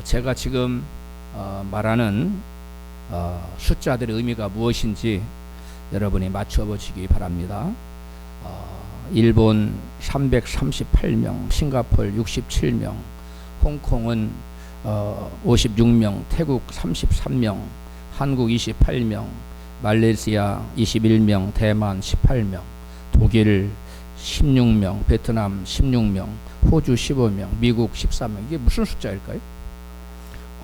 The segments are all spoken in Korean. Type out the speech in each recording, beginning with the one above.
제가 지금 말하는 숫자들의 의미가 무엇인지 여러분이 맞춰보시기 바랍니다. 일본 338명, 싱가포르 67명, 홍콩은 56명, 태국 33명, 한국 28명, 말레이시아 21명, 대만 18명, 독일 16명, 베트남 16명, 호주 15명, 미국 13명. 이게 무슨 숫자일까요?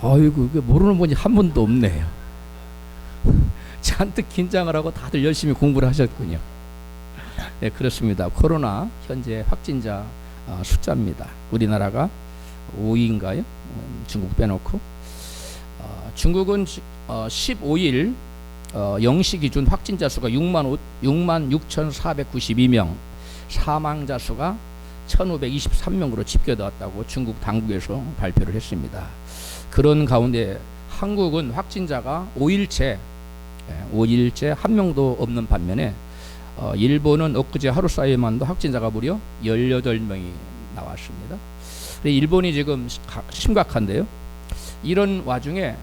아이고, 이게 모르는 분이 한 분도 없네요. 잔뜩 긴장을 하고 다들 열심히 공부를 하셨군요. 네, 그렇습니다. 코로나 현재 확진자 숫자입니다. 우리나라가 5위인가요? 중국 빼놓고. 중국은 15일 0시 기준 확진자 수가 66,492명, 사망자 수가 1,523명으로 집계되었다고 중국 당국에서 발표를 했습니다. 그런 가운데 한국은 확진자가 5일째 한 명도 없는 반면에 일본은 엊그제 하루 사이에만도 확진자가 무려 18명이 나왔습니다. 일본이 지금 심각한데요. 이런 와중에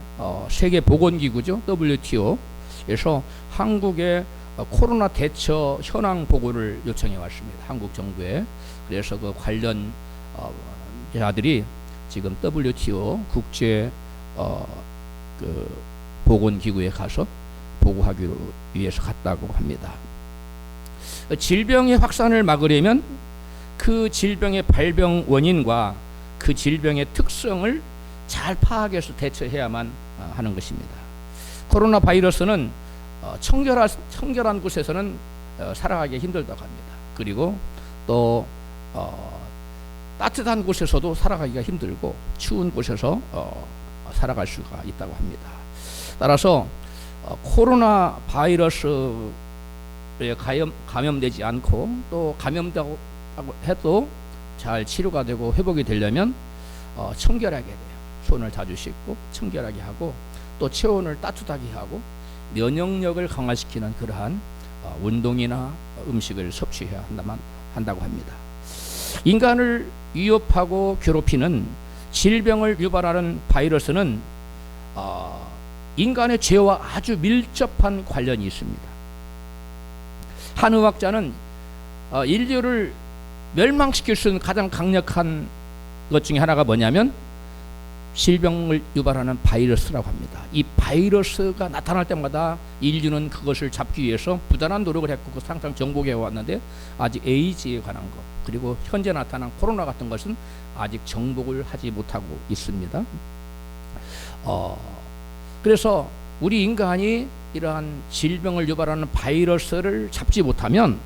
세계보건기구죠, WTO에서 한국의 코로나 대처 현황 보고를 요청해 왔습니다. 한국 정부에. 그래서 그 관련 자들이 지금 WTO 국제 그 보건기구에 가서 보고하기 위해서 갔다고 합니다. 질병의 확산을 막으려면 그 질병의 발병 원인과 그 질병의 특성을 잘 파악해서 대처해야만 하는 것입니다. 코로나 바이러스는 청결한 곳에서는 살아가기 힘들다고 합니다. 그리고 또 따뜻한 곳에서도 살아가기가 힘들고 추운 곳에서 살아갈 수가 있다고 합니다. 따라서 코로나 바이러스에 감염되지 않고 또 감염되고 해도 잘 치료가 되고 회복이 되려면 청결하게 돼요. 손을 자주 씻고 청결하게 하고 또 체온을 따뜻하게 하고 면역력을 강화시키는 그러한 운동이나 음식을 섭취해야 한다고 합니다. 인간을 위협하고 괴롭히는 질병을 유발하는 바이러스는 인간의 죄와 아주 밀접한 관련이 있습니다. 한 의학자는 인류를 멸망시킬 수 있는 가장 강력한 것 중에 하나가 뭐냐면 질병을 유발하는 바이러스라고 합니다. 이 바이러스가 나타날 때마다 인류는 그것을 잡기 위해서 부단한 노력을 했고 그것을 항상 정복해 왔는데 아직 에이즈에 관한 것 그리고 현재 나타난 코로나 같은 것은 아직 정복을 하지 못하고 있습니다. 그래서 우리 인간이 이러한 질병을 유발하는 바이러스를 잡지 못하면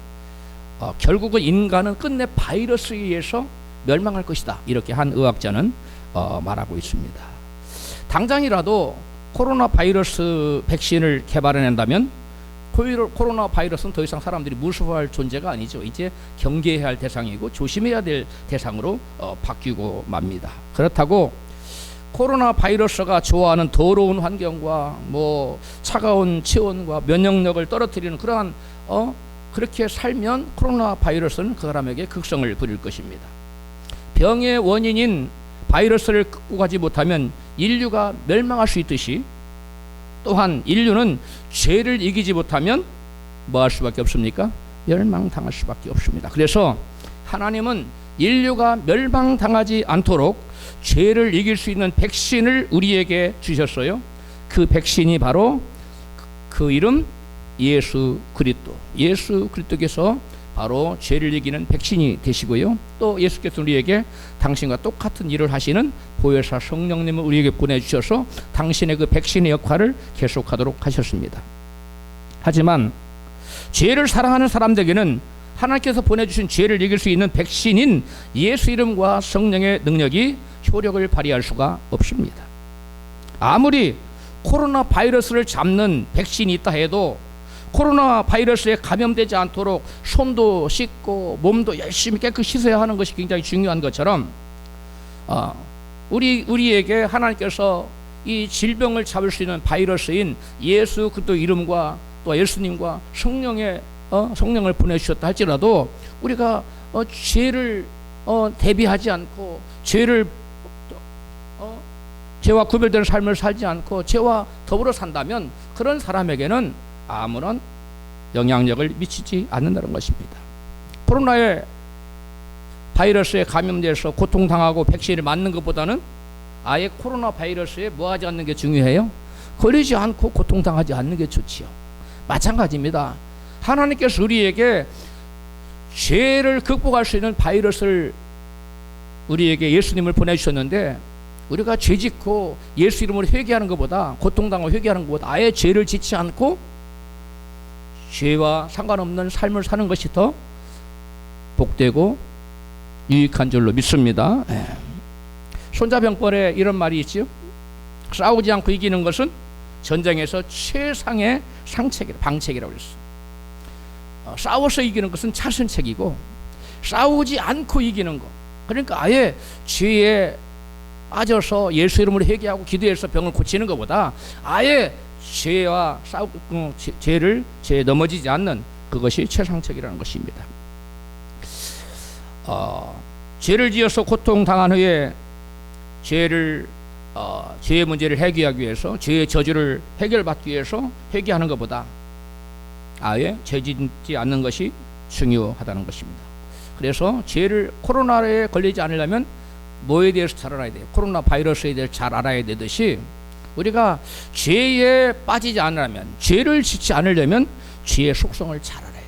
결국은 인간은 끝내 바이러스에 의해서 멸망할 것이다. 이렇게 한 의학자는 말하고 있습니다. 당장이라도 코로나 바이러스 백신을 개발해낸다면 코로나 바이러스는 더 이상 사람들이 무서워할 존재가 아니죠. 이제 경계해야 할 대상이고 조심해야 될 대상으로 바뀌고 맙니다. 그렇다고 코로나 바이러스가 좋아하는 더러운 환경과 차가운 체온과 면역력을 떨어뜨리는 그러한 그렇게 살면 코로나 바이러스는 그 사람에게 극성을 부릴 것입니다. 병의 원인인 바이러스를 끄고 가지 못하면 인류가 멸망할 수 있듯이 또한 인류는 죄를 이기지 못하면 뭐 할 수밖에 없습니까? 멸망당할 수밖에 없습니다. 그래서 하나님은 인류가 멸망당하지 않도록 죄를 이길 수 있는 백신을 우리에게 주셨어요. 그 백신이 바로 그 이름 예수 그리스도. 예수 그리스도께서 바로 죄를 이기는 백신이 되시고요. 또 예수께서 우리에게 당신과 똑같은 일을 하시는 보혜사 성령님을 우리에게 보내주셔서 당신의 그 백신의 역할을 계속하도록 하셨습니다. 하지만 죄를 사랑하는 사람들에게는 하나님께서 보내주신 죄를 이길 수 있는 백신인 예수 이름과 성령의 능력이 효력을 발휘할 수가 없습니다. 아무리 코로나 바이러스를 잡는 백신이 있다 해도 코로나 바이러스에 감염되지 않도록 손도 씻고 몸도 열심히 깨끗이 씻어야 하는 것이 굉장히 중요한 것처럼 우리에게 하나님께서 이 질병을 잡을 수 있는 바이러스인 예수 그리스도 이름과 또 예수님과 성령을 보내주셨다 할지라도 우리가 죄를 대비하지 않고 죄를 죄와 구별되는 삶을 살지 않고 죄와 더불어 산다면 그런 사람에게는 아무런 영향력을 미치지 않는다는 것입니다. 코로나의 바이러스에 감염돼서 고통당하고 백신을 맞는 것보다는 아예 코로나 바이러스에 뭐하지 않는 게 중요해요? 걸리지 않고 고통당하지 않는 게 좋지요. 마찬가지입니다. 하나님께서 우리에게 죄를 극복할 수 있는 바이러스를 우리에게 예수님을 보내주셨는데 우리가 죄 짓고 예수 이름으로 회개하는 것보다 고통당하고 회개하는 것보다 아예 죄를 짓지 않고 죄와 상관없는 삶을 사는 것이 더 복되고 유익한 줄로 믿습니다. 손자병벌에 이런 말이 있죠. 싸우지 않고 이기는 것은 전쟁에서 최상의 방책이라고 했어. 싸워서 이기는 것은 차선책이고 싸우지 않고 이기는 것, 그러니까 아예 죄에 빠져서 예수 이름으로 회개하고 기도해서 병을 고치는 것보다 아예 죄와 죄에 넘어지지 않는 그것이 최상책이라는 것입니다. 죄를 지어서 고통당한 후에 죄의 문제를 해결하기 위해서 죄의 저주를 해결받기 위해서 회개하는 것보다 아예 죄 짓지 않는 것이 중요하다는 것입니다. 그래서 코로나에 걸리지 않으려면 뭐에 대해서 잘 알아야 돼요? 코로나 바이러스에 대해서 잘 알아야 되듯이 우리가 죄에 빠지지 않으려면, 죄를 짓지 않으려면 죄의 속성을 잘 알아야 돼요.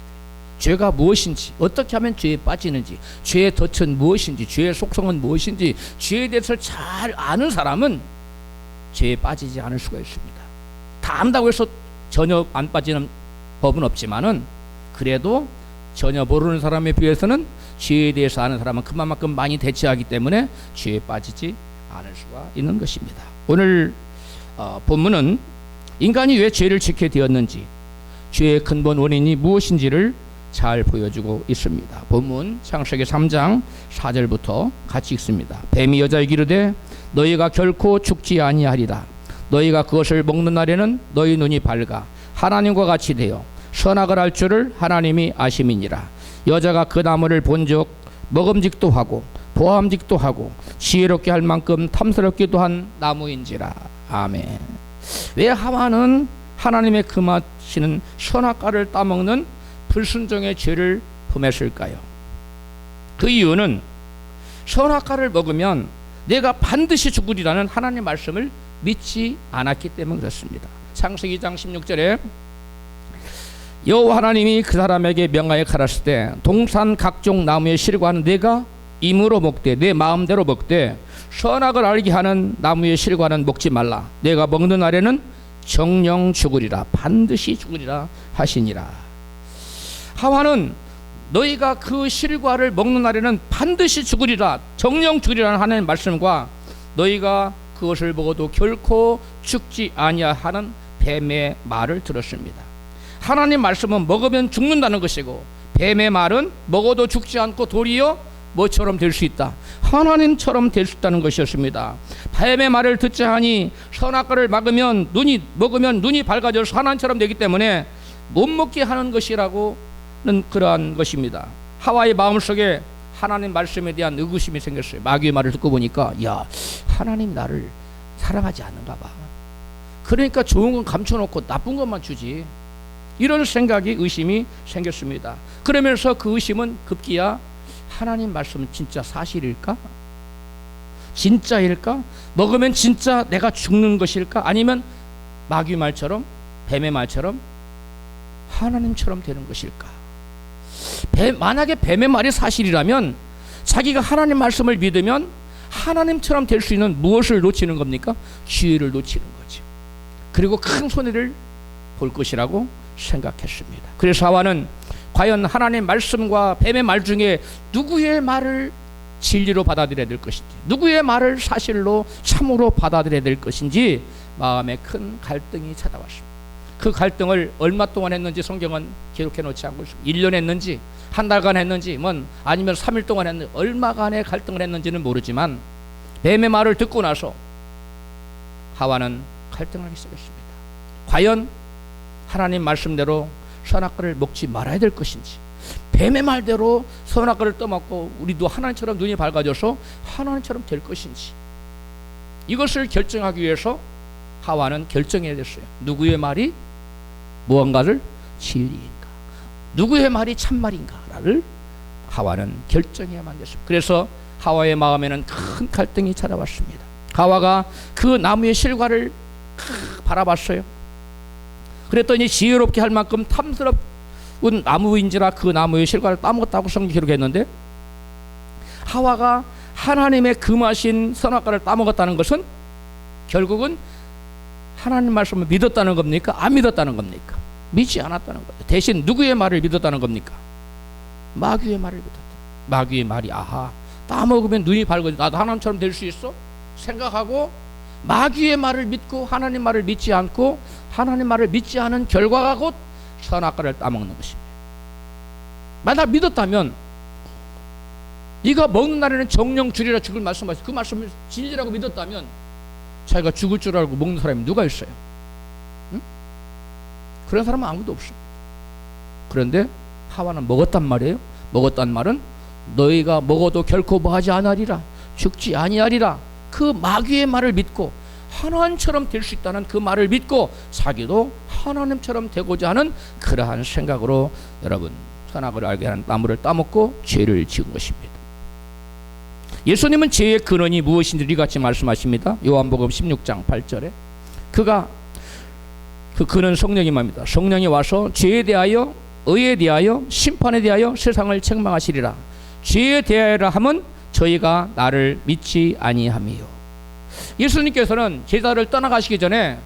죄가 무엇인지, 어떻게 하면 죄에 빠지는지, 죄의 덫은 무엇인지, 죄의 속성은 무엇인지, 죄에 대해서 잘 아는 사람은 죄에 빠지지 않을 수가 있습니다. 다 안다고 해서 전혀 안 빠지는 법은 없지만은 그래도 전혀 모르는 사람에 비해서는 죄에 대해서 아는 사람은 그만큼 많이 대처하기 때문에 죄에 빠지지 않을 수가 있는 것입니다. 오늘 본문은 인간이 왜 죄를 짓게 되었는지, 죄의 근본 원인이 무엇인지를 잘 보여주고 있습니다. 본문 창세기 3장 4절부터 같이 읽습니다. 뱀이 여자에게 이르되 너희가 결코 죽지 아니하리라. 너희가 그것을 먹는 날에는 너희 눈이 밝아 하나님과 같이 되어 선악을 알 줄을 하나님이 아심이니라. 여자가 그 나무를 본즉 먹음직도 하고 보암직도 하고 지혜롭게 할 만큼 탐스럽기도 한 나무인지라. 아멘. 왜 하와는 하나님의 금하시는 선악과를 따먹는 불순종의 죄를 범했을까요? 그 이유는 선악과를 먹으면 내가 반드시 죽으리라는 하나님의 말씀을 믿지 않았기 때문에 그렇습니다. 창세기 2장 16절에 여호와 하나님이 그 사람에게 명하여 가라사대 때 동산 각종 나무의 실과는 내가 임으로 먹되 내 마음대로 먹되 선악을 알게 하는 나무의 실과는 먹지 말라. 내가 먹는 날에는 정령 죽으리라. 반드시 죽으리라 하시니라. 하와는 너희가 그 실과를 먹는 날에는 반드시 죽으리라, 정령 죽으리라는 하나님의 말씀과 너희가 그것을 먹어도 결코 죽지 아니하는 뱀의 말을 들었습니다. 하나님 말씀은 먹으면 죽는다는 것이고 뱀의 말은 먹어도 죽지 않고 도리어 뭐처럼 될 수 있다, 하나님처럼 될 수 있다는 것이었습니다. 뱀의 말을 듣자 하니 선악과를 먹으면 눈이 밝아져서 하나님처럼 되기 때문에 못 먹게 하는 것이라고는 그러한 것입니다. 하와의 마음속에 하나님 말씀에 대한 의구심이 생겼어요. 마귀의 말을 듣고 보니까 야, 하나님 나를 사랑하지 않는가 봐. 그러니까 좋은 건 감춰놓고 나쁜 것만 주지. 이런 생각이, 의심이 생겼습니다. 그러면서 그 의심은 급기야 하나님 말씀은 진짜 사실일까? 진짜일까? 먹으면 진짜 내가 죽는 것일까? 아니면 마귀 말처럼, 뱀의 말처럼 하나님처럼 되는 것일까? 만약에 뱀의 말이 사실이라면 자기가 하나님 말씀을 믿으면 하나님처럼 될 수 있는 무엇을 놓치는 겁니까? 기회를 놓치는 거죠. 그리고 큰 손해를 볼 것이라고 생각했습니다. 그래서 하와는 과연 하나님 말씀과 뱀의 말 중에 누구의 말을 진리로 받아들여야 될 것인지, 누구의 말을 사실로 참으로 받아들여야 될 것인지 마음에 큰 갈등이 찾아왔습니다. 그 갈등을 얼마 동안 했는지 성경은 기록해 놓지 않고 있습니다. 1년 했는지 한 달간 했는지 아니면 3일 동안 했는지 얼마간의 갈등을 했는지는 모르지만 뱀의 말을 듣고 나서 하와는 갈등하기 시작했습니다. 과연 하나님 말씀대로 선악과를 먹지 말아야 될 것인지, 뱀의 말대로 선악과를 떠먹고 우리도 하나님처럼 눈이 밝아져서 하나님처럼 될 것인지, 이것을 결정하기 위해서 하와는 결정해야 됐어요. 누구의 말이 무언가를 진리인가, 누구의 말이 참말인가를 하와는 결정해야만 됐습니다. 그래서 하와의 마음에는 큰 갈등이 찾아왔습니다. 하와가 그 나무의 실과를 바라봤어요. 그랬더니 지혜롭게 할 만큼 탐스러운 나무인지라 그 나무의 실과를 따먹었다고 성경이 기록했는데, 하와가 하나님의 금하신 선악과를 따먹었다는 것은 결국은 하나님 말씀을 믿었다는 겁니까? 안 믿었다는 겁니까? 믿지 않았다는 거예요. 대신 누구의 말을 믿었다는 겁니까? 마귀의 말을 믿었다. 마귀의 말이 아하, 따먹으면 눈이 밝아져, 나도 하나님처럼 될 수 있어? 생각하고 마귀의 말을 믿고 하나님 말을 믿지 않고 하나님 말을 믿지 않은 결과가 곧 선악과를 따먹는 것입니다. 만약 믿었다면, 네가 먹는 날에는 정령 주리라 죽을 말씀하셨어요. 그 말씀을 진리라고 믿었다면 자기가 죽을 줄 알고 먹는 사람이 누가 있어요? 응? 그런 사람은 아무도 없어. 그런데 하와는 먹었단 말이에요. 먹었단 말은 너희가 먹어도 결코 뭐하지 아니하리라, 죽지 아니하리라, 그 마귀의 말을 믿고 하나님처럼 될 수 있다는 그 말을 믿고 자기도 하나님처럼 되고자 하는 그러한 생각으로 여러분 선악을 알게 하는 나무를 따먹고 죄를 지은 것입니다. 예수님은 죄의 근원이 무엇인지 이같이 말씀하십니다. 요한복음 16장 8절에 그가 그 근원 성령이랍니다. 성령이 와서 죄에 대하여 의에 대하여 심판에 대하여 세상을 책망하시리라. 죄에 대하여라 함은 저희가 나를 믿지 아니함이요. 예수님께서는 제자를 떠나가시기 전에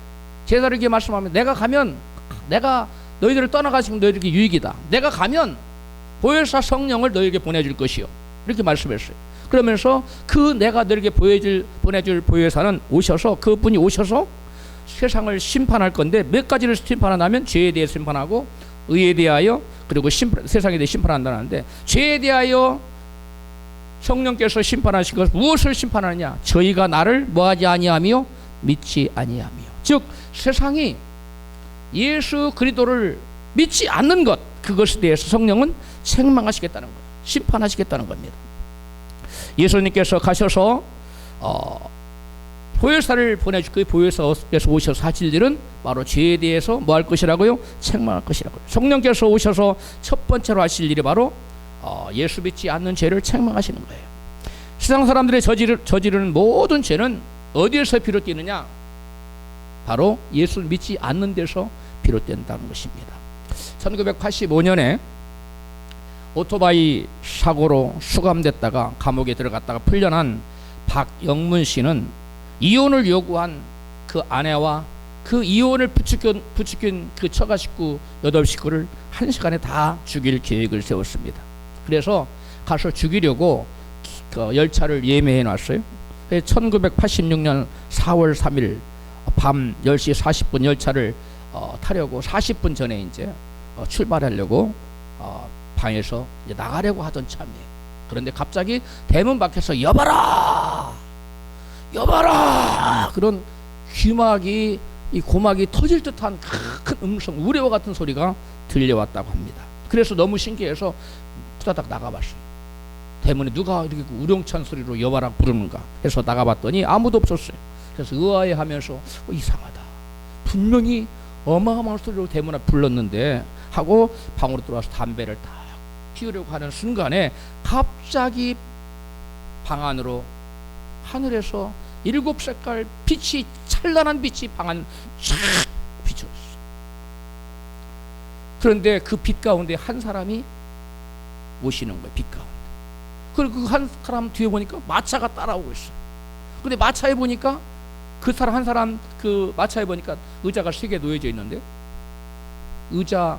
제자에게 말씀하면, 내가 가면 내가 너희들을 떠나가시면 너희들에게 유익이다. 내가 가면 보혜사 성령을 너희에게 보내줄 것이요, 이렇게 말씀했어요. 그러면서 그 내가 너희에게 보내줄 보혜사는 오셔서, 그분이 오셔서 세상을 심판할 건데 몇 가지를 심판하냐면 죄에 대해 심판하고 의에 대하여 그리고 세상에 대해 심판한다는데, 죄에 대하여 성령께서 심판하신 것 무엇을 심판하느냐? 저희가 나를 뭐하지 아니하며 믿지 아니하며, 즉 세상이 예수 그리스도를 믿지 않는 것, 그것에 대해서 성령은 책망하시겠다는 거예요. 심판하시겠다는 겁니다. 예수님께서 가셔서 보혜사를 보내줄 거예요. 보혜사께서 오셔서 하실 일은 바로 죄에 대해서 뭐 할 것이라고요? 책망할 것이라고요. 성령께서 오셔서 첫 번째로 하실 일이 바로 예수 믿지 않는 죄를 책망하시는 거예요. 세상 사람들의 저지르는 모든 죄는 어디에서 비롯되느냐? 바로 예수 믿지 않는 데서 비롯된다는 것입니다. 1985년에 오토바이 사고로 수감됐다가 감옥에 들어갔다가 풀려난 박영문 씨는 이혼을 요구한 그 아내와 그 이혼을 부추긴 그 처가 식구 8식구를 1시간에 다 죽일 계획을 세웠습니다. 그래서 가서 죽이려고 그 열차를 예매해 놨어요. 1986년 4월 3일 밤 10시 40분 열차를 타려고 40분 전에 이제 출발하려고 방에서 이제 나가려고 하던 참이에요. 그런데 갑자기 대문 밖에서 여봐라, 여봐라, 그런 귀막이, 이 고막이 터질 듯한 큰 음성, 우레와 같은 소리가 들려왔다고 합니다. 그래서 너무 신기해서 후다닥 나가봤어요. 대문에 누가 이렇게 우렁찬 소리로 여봐라 부르는가 해서 나가봤더니 아무도 없었어요. 그래서 의아해하면서 이상하다, 분명히 어마어마한 소리로 대문 앞에 불렀는데 하고 방으로 들어와서 담배를 딱 피우려고 하는 순간에 갑자기 방 안으로 하늘에서 7색깔 빛이, 찬란한 빛이 방 안 쫙 비춰졌어요. 그런데 그 빛 가운데 한 사람이 오시는 거예요. 빛 가운데. 그리고 그 한 사람 뒤에 보니까 마차가 따라오고 있어요. 근데 마차에 보니까 그 사람 한 사람, 그 마차에 보니까 의자가 3개 놓여져 있는데 의자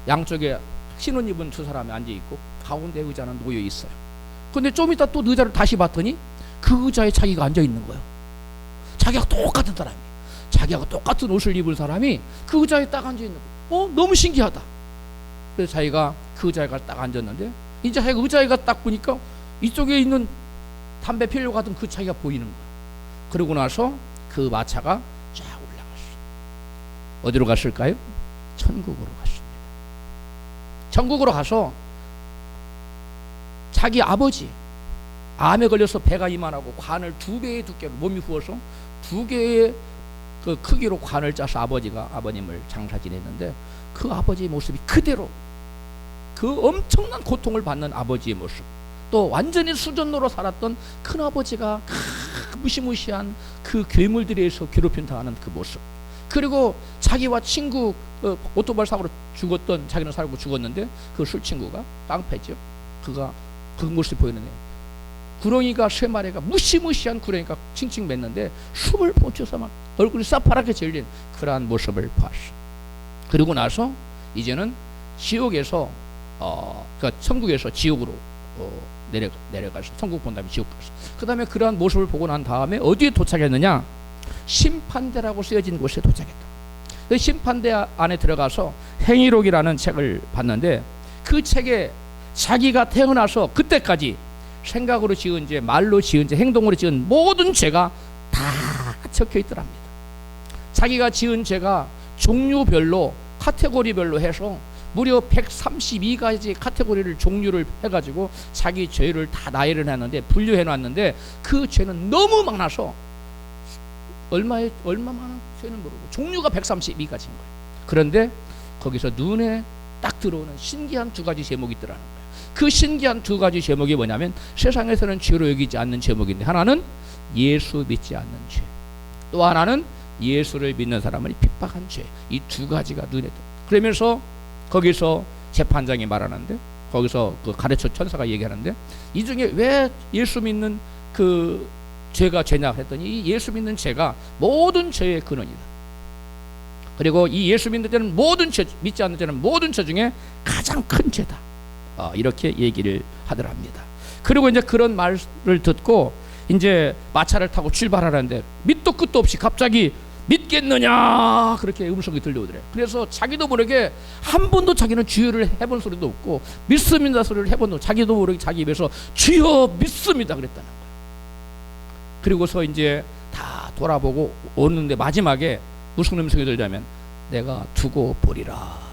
양쪽에 신혼 입은 2사람이 앉아 있고 가운데 의자는 놓여 있어요. 근데 좀 이따 또 의자를 다시 봤더니 그 의자에 자기가 앉아 있는 거예요. 자기가 똑같은 사람이, 자기하고 똑같은 옷을 입은 사람이 그 의자에 딱 앉아 있는 거예요. 너무 신기하다. 그래서 자기가 그 의자에 딱 앉았는데 이제 자기가 의자에 딱 보니까 이쪽에 있는 담배 피우려고 하던 그 자기가 보이는 거예요. 그러고 나서 그 마차가 쫙 올라갔어요. 어디로 갔을까요? 천국으로 갔습니다. 천국으로 가서 자기 아버지, 암에 걸려서 배가 이만하고 관을 2배의 두께로 몸이 부어서 2개의 그 크기로 관을 짜서 아버지가 아버님을 장사 지냈는데 그 아버지의 모습이 그대로 그 엄청난 고통을 받는 아버지의 모습, 또 완전히 수전노로 살았던 큰아버지가 무시무시한 그 괴물들에 의해서 괴롭힘 당하는 그 모습, 그리고 자기와 친구 오토바이 사고로 죽었던, 자기는 살고 죽었는데 그 술 친구가 깡패죠. 그가 그 모습이 보이는 거예요. 구렁이가 3마리가 무시무시한 구렁이가 칭칭 맸는데 숨을 못 쉬어서 막 얼굴이 새파랗게 질린 그러한 모습을 봤어. 그리고 나서 이제는 지옥에서 그러니까 천국에서 지옥으로 내려가서 천국 본 다음에 지옥 갔어. 그 다음에 그러한 모습을 보고 난 다음에 어디에 도착했느냐? 심판대라고 쓰여진 곳에 도착했다. 그 심판대 안에 들어가서 행위록이라는 책을 봤는데 그 책에 자기가 태어나서 그때까지 생각으로 지은 죄, 말로 지은 죄, 행동으로 지은 모든 죄가 다 적혀 있더랍니다. 자기가 지은 죄가 종류별로 카테고리별로 해서 무려 132가지 카테고리를 종류를 해가지고 자기 죄를 다 나열을 했는데 분류해 놨는데 그 죄는 너무 많아서 얼마나 죄는 모르고 종류가 132가지인 거예요. 그런데 거기서 눈에 딱 들어오는 신기한 2가지 제목이 있더라는 거예요. 그 신기한 2가지 제목이 뭐냐면 세상에서는 죄로 여기지 않는 제목인데 하나는 예수 믿지 않는 죄, 또 하나는 예수를 믿는 사람을 핍박한 죄. 이 2가지가 눈에 들어. 그러면서 거기서 재판장이 말하는데 거기서 그 가르쳐 천사가 얘기하는데 이 중에 왜 예수 믿는 그 죄가 죄냐 했더니 이 예수 믿는 죄가 모든 죄의 근원이다. 그리고 이 예수 믿는 죄는 모든 죄, 믿지 않는 죄는 모든 죄 중에 가장 큰 죄다. 이렇게 얘기를 하더랍니다. 그리고 이제 그런 말을 듣고 이제 마차를 타고 출발하는데 밑도 끝도 없이 갑자기 믿겠느냐 그렇게 음성이 들려오더래. 그래서 자기도 모르게 한 번도 자기는 주여를 해본 소리도 없고 믿습니다 소리를 해본 적, 자기도 모르게 자기 입에서 주여 믿습니다 그랬다는 거야. 그리고서 이제 다 돌아보고 오는데 마지막에 무슨 음성이 들냐면 내가 두고 보리라.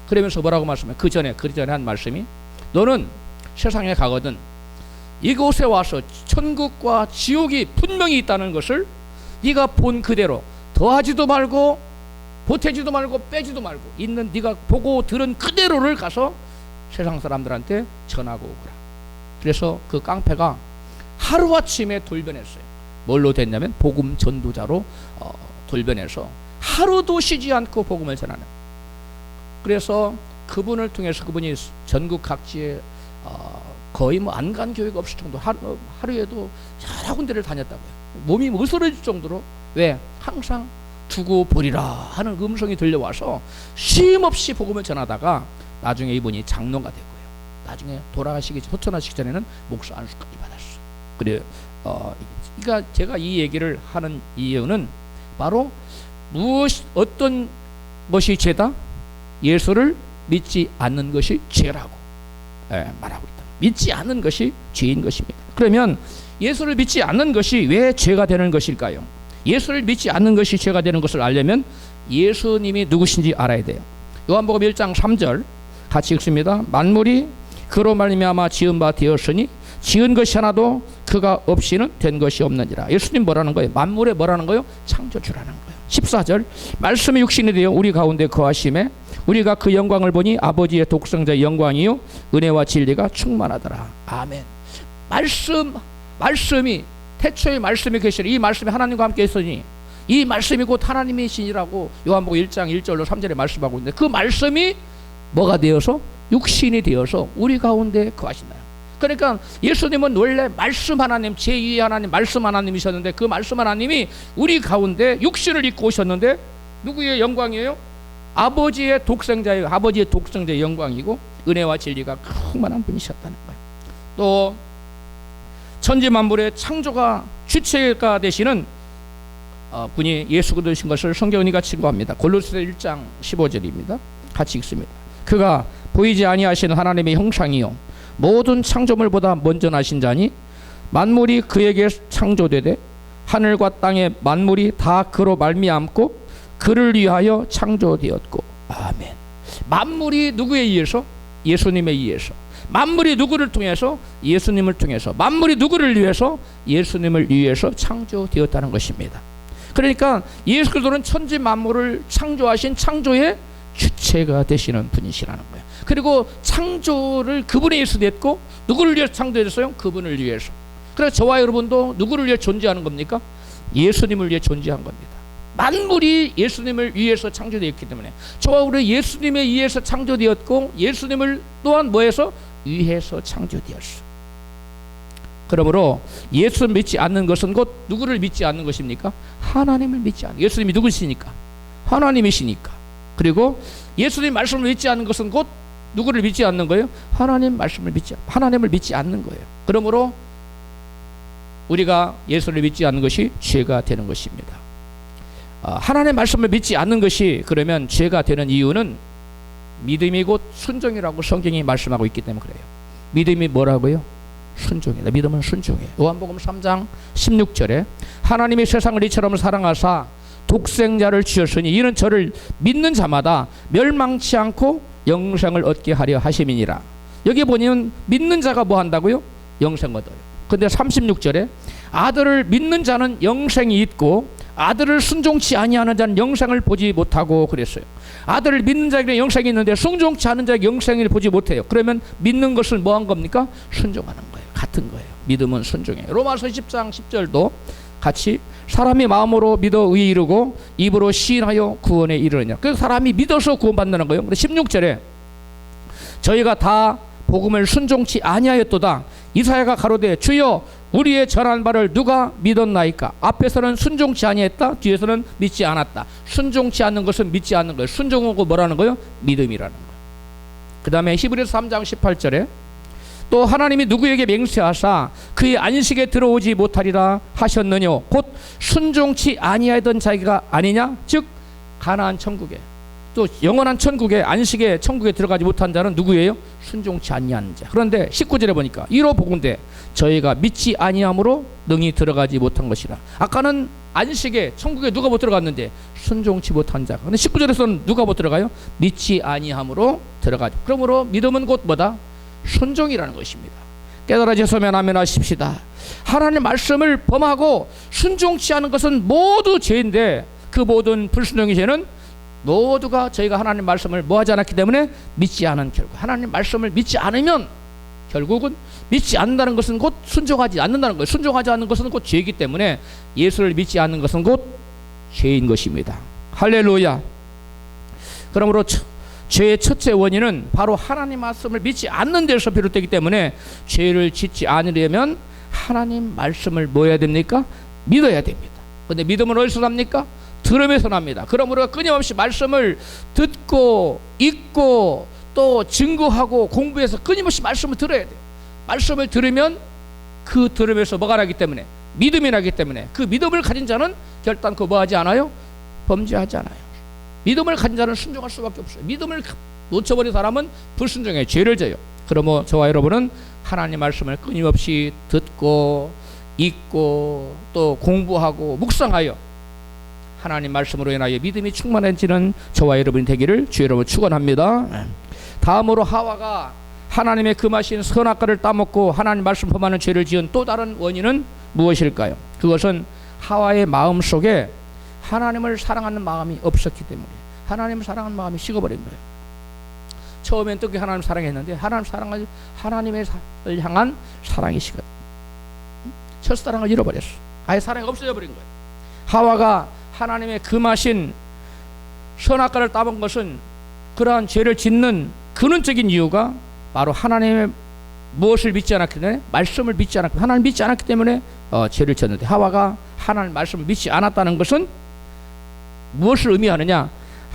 그러면서 뭐라고 말씀해? 그 전에 한 말씀이 너는 세상에 가거든 이곳에 와서 천국과 지옥이 분명히 있다는 것을 네가 본 그대로 더하지도 말고 보태지도 말고 빼지도 말고 있는 네가 보고 들은 그대로를 가서 세상 사람들한테 전하고 오거라. 그래서 그 깡패가 하루아침에 돌변했어요. 뭘로 됐냐면 복음 전도자로 돌변해서 하루도 쉬지 않고 복음을 전하는. 그래서 그분을 통해서 그분이 전국 각지에 거의 뭐 안 간 교회가 없을 정도 하루에도 여러 군데를 다녔다고요. 몸이 으스러질 정도로. 왜? 항상 두고 보리라 하는 음성이 들려와서 쉼없이 복음을 전하다가 나중에 이분이 장로가 되고요. 나중에 호천하시기 전에는 목사 안수까지 받았어. 그래, 그러니까 제가 이 얘기를 하는 이유는 바로 어떤 것이 죄다? 예수를 믿지 않는 것이 죄라고 말하고 있다. 믿지 않는 것이 죄인 것입니다. 그러면 예수를 믿지 않는 것이 왜 죄가 되는 것일까요? 예수를 믿지 않는 것이 죄가 되는 것을 알려면 예수님이 누구신지 알아야 돼요. 요한복음 1장 3절 같이 읽습니다. 만물이 그로 말미암아 지은 바 되었으니 지은 것이 하나도 그가 없이는 된 것이 없느니라. 예수님 뭐라는 거예요? 만물에 뭐라는 거예요? 창조주라는 거예요. 14절 말씀이 육신이 되어 우리 가운데 거하심에 우리가 그 영광을 보니 아버지의 독생자의 영광이요 은혜와 진리가 충만하더라. 아멘. 말씀이 태초에 말씀이 계시니 이 말씀이 하나님과 함께 있으니 이 말씀이 곧 하나님이시니라고 요한복음 1장 1절로 3절에 말씀하고 있는데 그 말씀이 뭐가 되어서 육신이 되어서 우리 가운데 거하신다. 그러니까 예수님은 원래 말씀 하나님, 제2의 하나님, 말씀 하나님이셨는데 그 말씀 하나님이 우리 가운데 육신을 입고 오셨는데 누구의 영광이에요? 아버지의 독생자의 영광이고 은혜와 진리가 충만한 분이셨다는 거예요. 또 천지 만물의 창조가 주체가 되시는 분이 예수 그리스도신 것을 성경이 같이 증거합니다. 골로새서 1장 15절입니다. 같이 읽습니다. 그가 보이지 아니하시는 하나님의 형상이요 모든 창조물보다 먼저 나신 자니 만물이 그에게 창조되되 하늘과 땅의 만물이 다 그로 말미암고 그를 위하여 창조되었고. 아멘. 만물이 누구에 의해서? 예수님에 의해서. 만물이 누구를 통해서? 예수님을 통해서. 만물이 누구를 위해서? 예수님을 위해서 창조되었다는 것입니다. 그러니까 예수 그리스도는 천지 만물을 창조하신 창조의 주체가 되시는 분이시라는 거예요. 그리고 창조를 그분에 의해서 됐고, 누구를 위해서 창조됐어요? 그분을 위해서. 그래서 저와 여러분도 누구를 위해 존재하는 겁니까? 예수님을 위해 존재한 겁니다. 만물이 예수님을 위해서 창조되었기 때문에 저와 우리 예수님에 의해서 창조되었고, 예수님을 또한 뭐해서? 위해서 창조되었어. 그러므로 예수 믿지 않는 것은 곧 누구를 믿지 않는 것입니까? 하나님을 믿지 않는. 예수님이 누구시니까? 하나님이시니까. 그리고 예수님 말씀을 믿지 않는 것은 곧 누구를 믿지 않는 거예요? 하나님을 믿지 않는 거예요. 그러므로 우리가 예수를 믿지 않는 것이 죄가 되는 것입니다. 하나님의 말씀을 믿지 않는 것이 그러면 죄가 되는 이유는 믿음이 곧 순종이라고 성경이 말씀하고 있기 때문에 그래요. 믿음이 뭐라고요? 순종이다. 믿음은 순종이에요. 요한복음 3장 16절에 하나님이 세상을 이처럼 사랑하사 독생자를 주셨으니 이는 저를 믿는 자마다 멸망치 않고 영생을 얻게 하려 하심이니라. 여기 보면 믿는 자가 뭐 한다고요? 영생 얻어요. 근데 36절에 아들을 믿는 자는 영생이 있고 아들을 순종치 아니하는 자는 영생을 보지 못하고 그랬어요. 아들을 믿는 자에게 영생이 있는데 순종치 않은 자에게 영생을 보지 못해요. 그러면 믿는 것은 뭐 한 겁니까? 순종하는 거예요. 같은 거예요. 믿음은 순종이에요. 로마서 10장 10절도 같이 사람이 마음으로 믿어 의에 이르고 입으로 시인하여 구원에 이르느냐. 그래서 사람이 믿어서 구원받는 거예요. 근데 16절에 저희가 다 복음을 순종치 아니하였도다. 이사야가 가로되 주여 우리의 전한 바를 누가 믿었나이까. 앞에서는 순종치 아니했다, 뒤에서는 믿지 않았다. 순종치 않는 것은 믿지 않는 거예요. 순종하고 뭐라는 거예요? 믿음이라는 거예요. 그 다음에 히브리서 3장 18절에 또 하나님이 누구에게 맹세하사 그의 안식에 들어오지 못하리라 하셨느냐. 곧 순종치 아니하던 자기가 아니냐. 즉 가나안 천국에, 또 영원한 천국에, 안식의 천국에 들어가지 못한 자는 누구예요? 순종치 아니하는 자. 그런데 19절에 보니까 이로 보건대 저희가 믿지 아니함으로 능히 들어가지 못한 것이라. 아까는 안식의 천국에 누가 못 들어갔는데 순종치 못한 자. 근데 19절에서는 누가 못 들어가요? 믿지 아니함으로 들어가죠. 그러므로 믿음은 곧 뭐다? 순종이라는 것입니다. 깨달아지소면 아멘 하십시다. 하나님의 말씀을 범하고 순종치 않은 것은 모두 죄인데, 그 모든 불순종의 죄는 모두가 저희가 하나님 말씀을 뭐하지 않았기 때문에 믿지 않은 결과. 하나님 말씀을 믿지 않으면 결국은 믿지 않는다는 것은 곧 순종하지 않는다는 거예요. 순종하지 않는 것은 곧 죄이기 때문에 예수를 믿지 않는 것은 곧 죄인 것입니다. 할렐루야. 그러므로 죄의 첫째 원인은 바로 하나님 말씀을 믿지 않는 데서 비롯되기 때문에 죄를 짓지 않으려면 하나님 말씀을 뭐 해야 됩니까? 믿어야 됩니다. 그런데 믿음은 어디서 납니까? 들음에서 납니다. 그러므로 끊임없이 말씀을 듣고 읽고 또 증거하고 공부해서 끊임없이 말씀을 들어야 돼요. 말씀을 들으면 그 들음에서 뭐가 나기 때문에? 믿음이 나기 때문에 그 믿음을 가진 자는 결단코 뭐하지 않아요? 범죄하지 않아요. 믿음을 가진 자는 순종할 수밖에 없어요. 믿음을 놓쳐버린 사람은 불순종에 죄를 져요. 그러므로 저와 여러분은 하나님 말씀을 끊임없이 듣고 읽고 또 공부하고 묵상하여 하나님 말씀으로 인하여 믿음이 충만해지는 저와 여러분이 되기를 주 여러분 축원합니다. 다음으로 하와가 하나님의 금하신 선악과를 따먹고 하나님 말씀 범하는 죄를 지은 또 다른 원인은 무엇일까요? 그것은 하와의 마음 속에 하나님을 사랑하는 마음이 없었기 때문에 하나님을 사랑하는 마음이 식어버린 거예요. 처음엔 뜨겁게 하나님을 사랑했는데 하나님을 향한 사랑이 식어. 첫사랑을 잃어버렸어. 아예 사랑이 없어져 버린 거예요. 하와가 하나님의 금하신 선악과를 따먹은 것은 그러한 죄를 짓는 근원적인 이유가 바로 하나님의 무엇을 믿지 않았기 때문에, 말씀을 믿지 않았기 때문에, 하나님을 믿지 않았기 때문에 죄를 졌는데, 하와가 하나님 말씀을 믿지 않았다는 것은 무엇을 의미하느냐?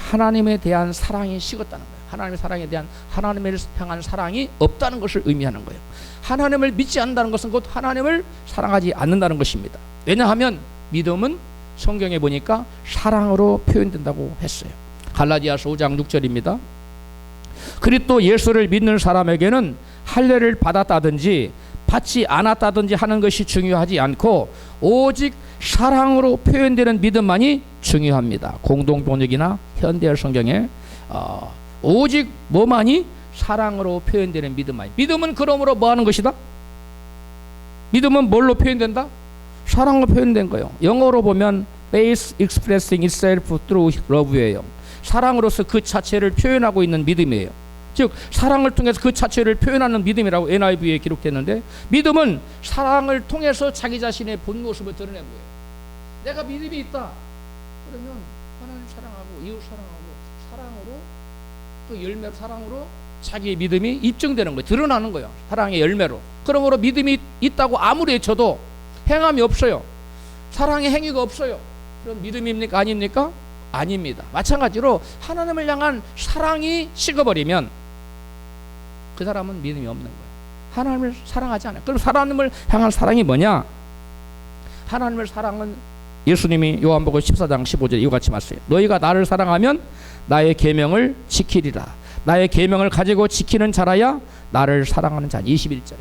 하나님에 대한 사랑이 식었다는 거예요. 하나님의 사랑에 대한, 하나님을 향한 사랑이 없다는 것을 의미하는 거예요. 하나님을 믿지 않는다는 것은 곧 하나님을 사랑하지 않는다는 것입니다. 왜냐하면 믿음은 성경에 보니까 사랑으로 표현된다고 했어요. 갈라디아서 5장 6절입니다. 그리스도 예수를 믿는 사람에게는 할례를 받았다든지 받지 않았다든지 하는 것이 중요하지 않고 오직 사랑으로 표현되는 믿음만이 중요합니다. 공동번역이나 현대어 성경에 오직 뭐만이? 사랑으로 표현되는 믿음 아니. 믿음은 그러므로 뭐 하는 것이다? 믿음은 뭘로 표현된다? 사랑으로 표현된 거예요. 영어로 보면 faith expressing itself through love예요. 사랑으로서 그 자체를 표현하고 있는 믿음이에요. 즉 사랑을 통해서 그 자체를 표현하는 믿음이라고 NIV에 기록했는데, 믿음은 사랑을 통해서 자기 자신의 본 모습을 드러낸 거예요. 내가 믿음이 있다 그러면 하나님 사랑하고 이웃 사랑하고 사랑으로, 그 열매로 사랑으로 자기의 믿음이 입증되는 거예요. 드러나는 거예요. 사랑의 열매로. 그러므로 믿음이 있다고 아무리 외쳐도 행함이 없어요. 사랑의 행위가 없어요. 그럼 믿음입니까? 아닙니까? 아닙니다. 마찬가지로 하나님을 향한 사랑이 식어버리면 그 사람은 믿음이 없는 거예요. 하나님을 사랑하지 않아요. 그럼 하나님을 향한 사랑이 뭐냐? 하나님을 사랑은 예수님이 요한복음 14장 15절에 이와 같이 말씀해요. 너희가 나를 사랑하면 나의 계명을 지키리라. 나의 계명을 가지고 지키는 자라야 나를 사랑하는 자니. 21절에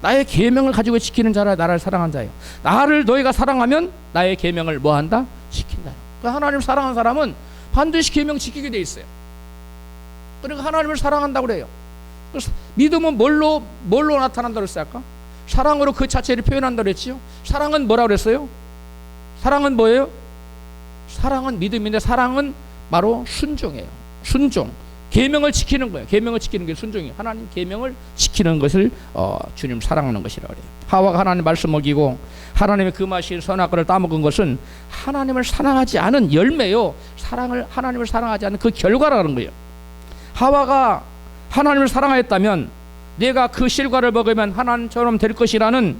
나의 계명을 가지고 지키는 자라야 나를 사랑하는 자예요. 나를 너희가 사랑하면 나의 계명을 뭐한다? 지킨다. 그러니까 하나님을 사랑하는 사람은 반드시 계명 지키게 돼 있어요. 그러니까 하나님을 사랑한다고 그래요. 믿음은 뭘로 나타난다고 그랬어요? 아까 사랑으로 그 자체를 표현한다고 그랬지요. 사랑은 뭐라고 그랬어요? 사랑은 뭐예요? 사랑은 믿음인데 사랑은 바로 순종이에요. 순종. 계명을 지키는 거예요. 계명을 지키는 게 순종이에요. 하나님 계명을 지키는 것을 주님 사랑하는 것이라고 그래요. 하와가 하나님 말씀 먹이고 하나님의 금하신 선악과를 따먹은 것은 하나님을 사랑하지 않은 열매요. 하나님을 사랑하지 않는 그 결과라는 거예요. 하와가 하나님을 사랑하였다면 내가 그 실과를 먹으면 하나님처럼 될 것이라는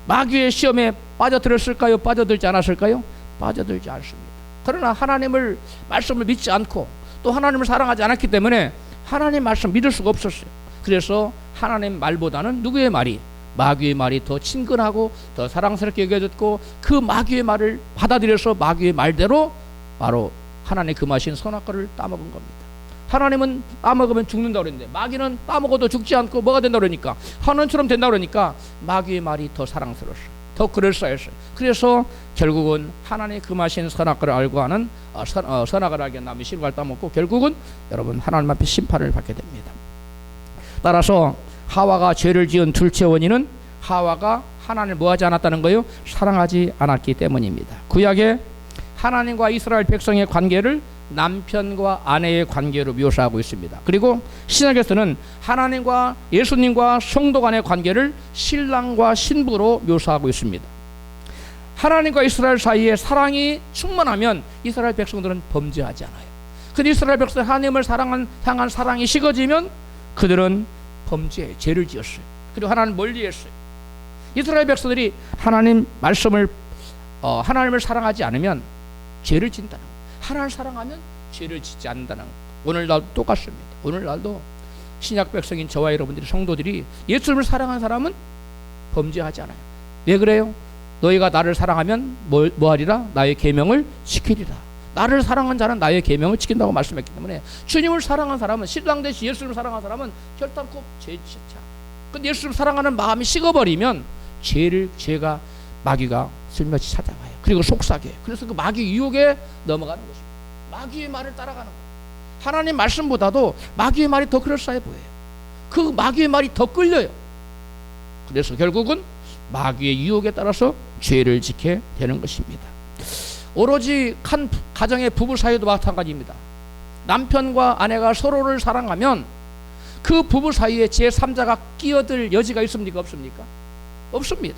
마귀의 시험에 빠져들었을까요? 빠져들지 않았을까요? 빠져들지 않습니다. 그러나 하나님을 말씀을 믿지 않고 또 하나님을 사랑하지 않았기 때문에 하나님 말씀 믿을 수가 없었어요. 그래서 하나님 말보다는 누구의 말이? 마귀의 말이 더 친근하고 더 사랑스럽게 여겨졌고, 그 마귀의 말을 받아들여서 마귀의 말대로 바로 하나님의 금하신 선악과를 따먹은 겁니다. 하나님은 따먹으면 죽는다고 그랬는데 마귀는 따먹어도 죽지 않고 뭐가 된다고 그러니까 하나님처럼 된다고 그러니까 마귀의 말이 더 사랑스러웠어요. 더 그럴싸했어요. 그래서 결국은 하나님의 금하신 선악과를 알고 하는 선악을 알게 남의 실과를 따먹고 결국은 여러분 하나님 앞에 심판을 받게 됩니다. 따라서 하와가 죄를 지은 둘째 원인은 하와가 하나님을 뭐하지 않았다는 거예요? 사랑하지 않았기 때문입니다. 구약에 하나님과 이스라엘 백성의 관계를 남편과 아내의 관계로 묘사하고 있습니다. 그리고 신약에서는 하나님과 예수님과 성도 간의 관계를 신랑과 신부로 묘사하고 있습니다. 하나님과 이스라엘 사이에 사랑이 충만하면 이스라엘 백성들은 범죄하지 않아요. 근데 이스라엘 백성 하나님을 향한 사랑이 식어지면 그들은 범죄, 죄를 지었어요. 그리고 하나님 멀리했어요. 이스라엘 백성들이 하나님 말씀을 하나님을 사랑하지 않으면 죄를 짓는다는 거예요. 하나님을 사랑하면 죄를 짓지 않는다는 거예요. 오늘날도 똑같습니다. 오늘날도 신약 백성인 저와 여러분들이 성도들이 예수님을 사랑하는 사람은 범죄하지 않아요. 왜 그래요? 너희가 나를 사랑하면 뭐하리라? 나의 계명을 지키리라. 나를 사랑한 자는 나의 계명을 지킨다고 말씀했기 때문에 주님을 사랑한 사람은, 신랑 되신 예수님을 사랑한 사람은 결단코 죄 짓지 않아요. 근데 예수님을 사랑하는 마음이 식어버리면 죄가 마귀가 슬며시 찾아와요. 그리고 속삭여요. 그래서 그 마귀 유혹에 넘어가는 것입니다. 마귀의 말을 따라가는 거예요. 하나님 말씀보다도 마귀의 말이 더 그럴싸해 보여요. 그 마귀의 말이 더 끌려요. 그래서 결국은 마귀의 유혹에 따라서 죄를 짓게 되는 것입니다. 오로지 한 가정의 부부 사이도 마찬가지입니다. 남편과 아내가 서로를 사랑하면 그 부부 사이에 제3자가 끼어들 여지가 있습니까? 없습니까? 없습니다.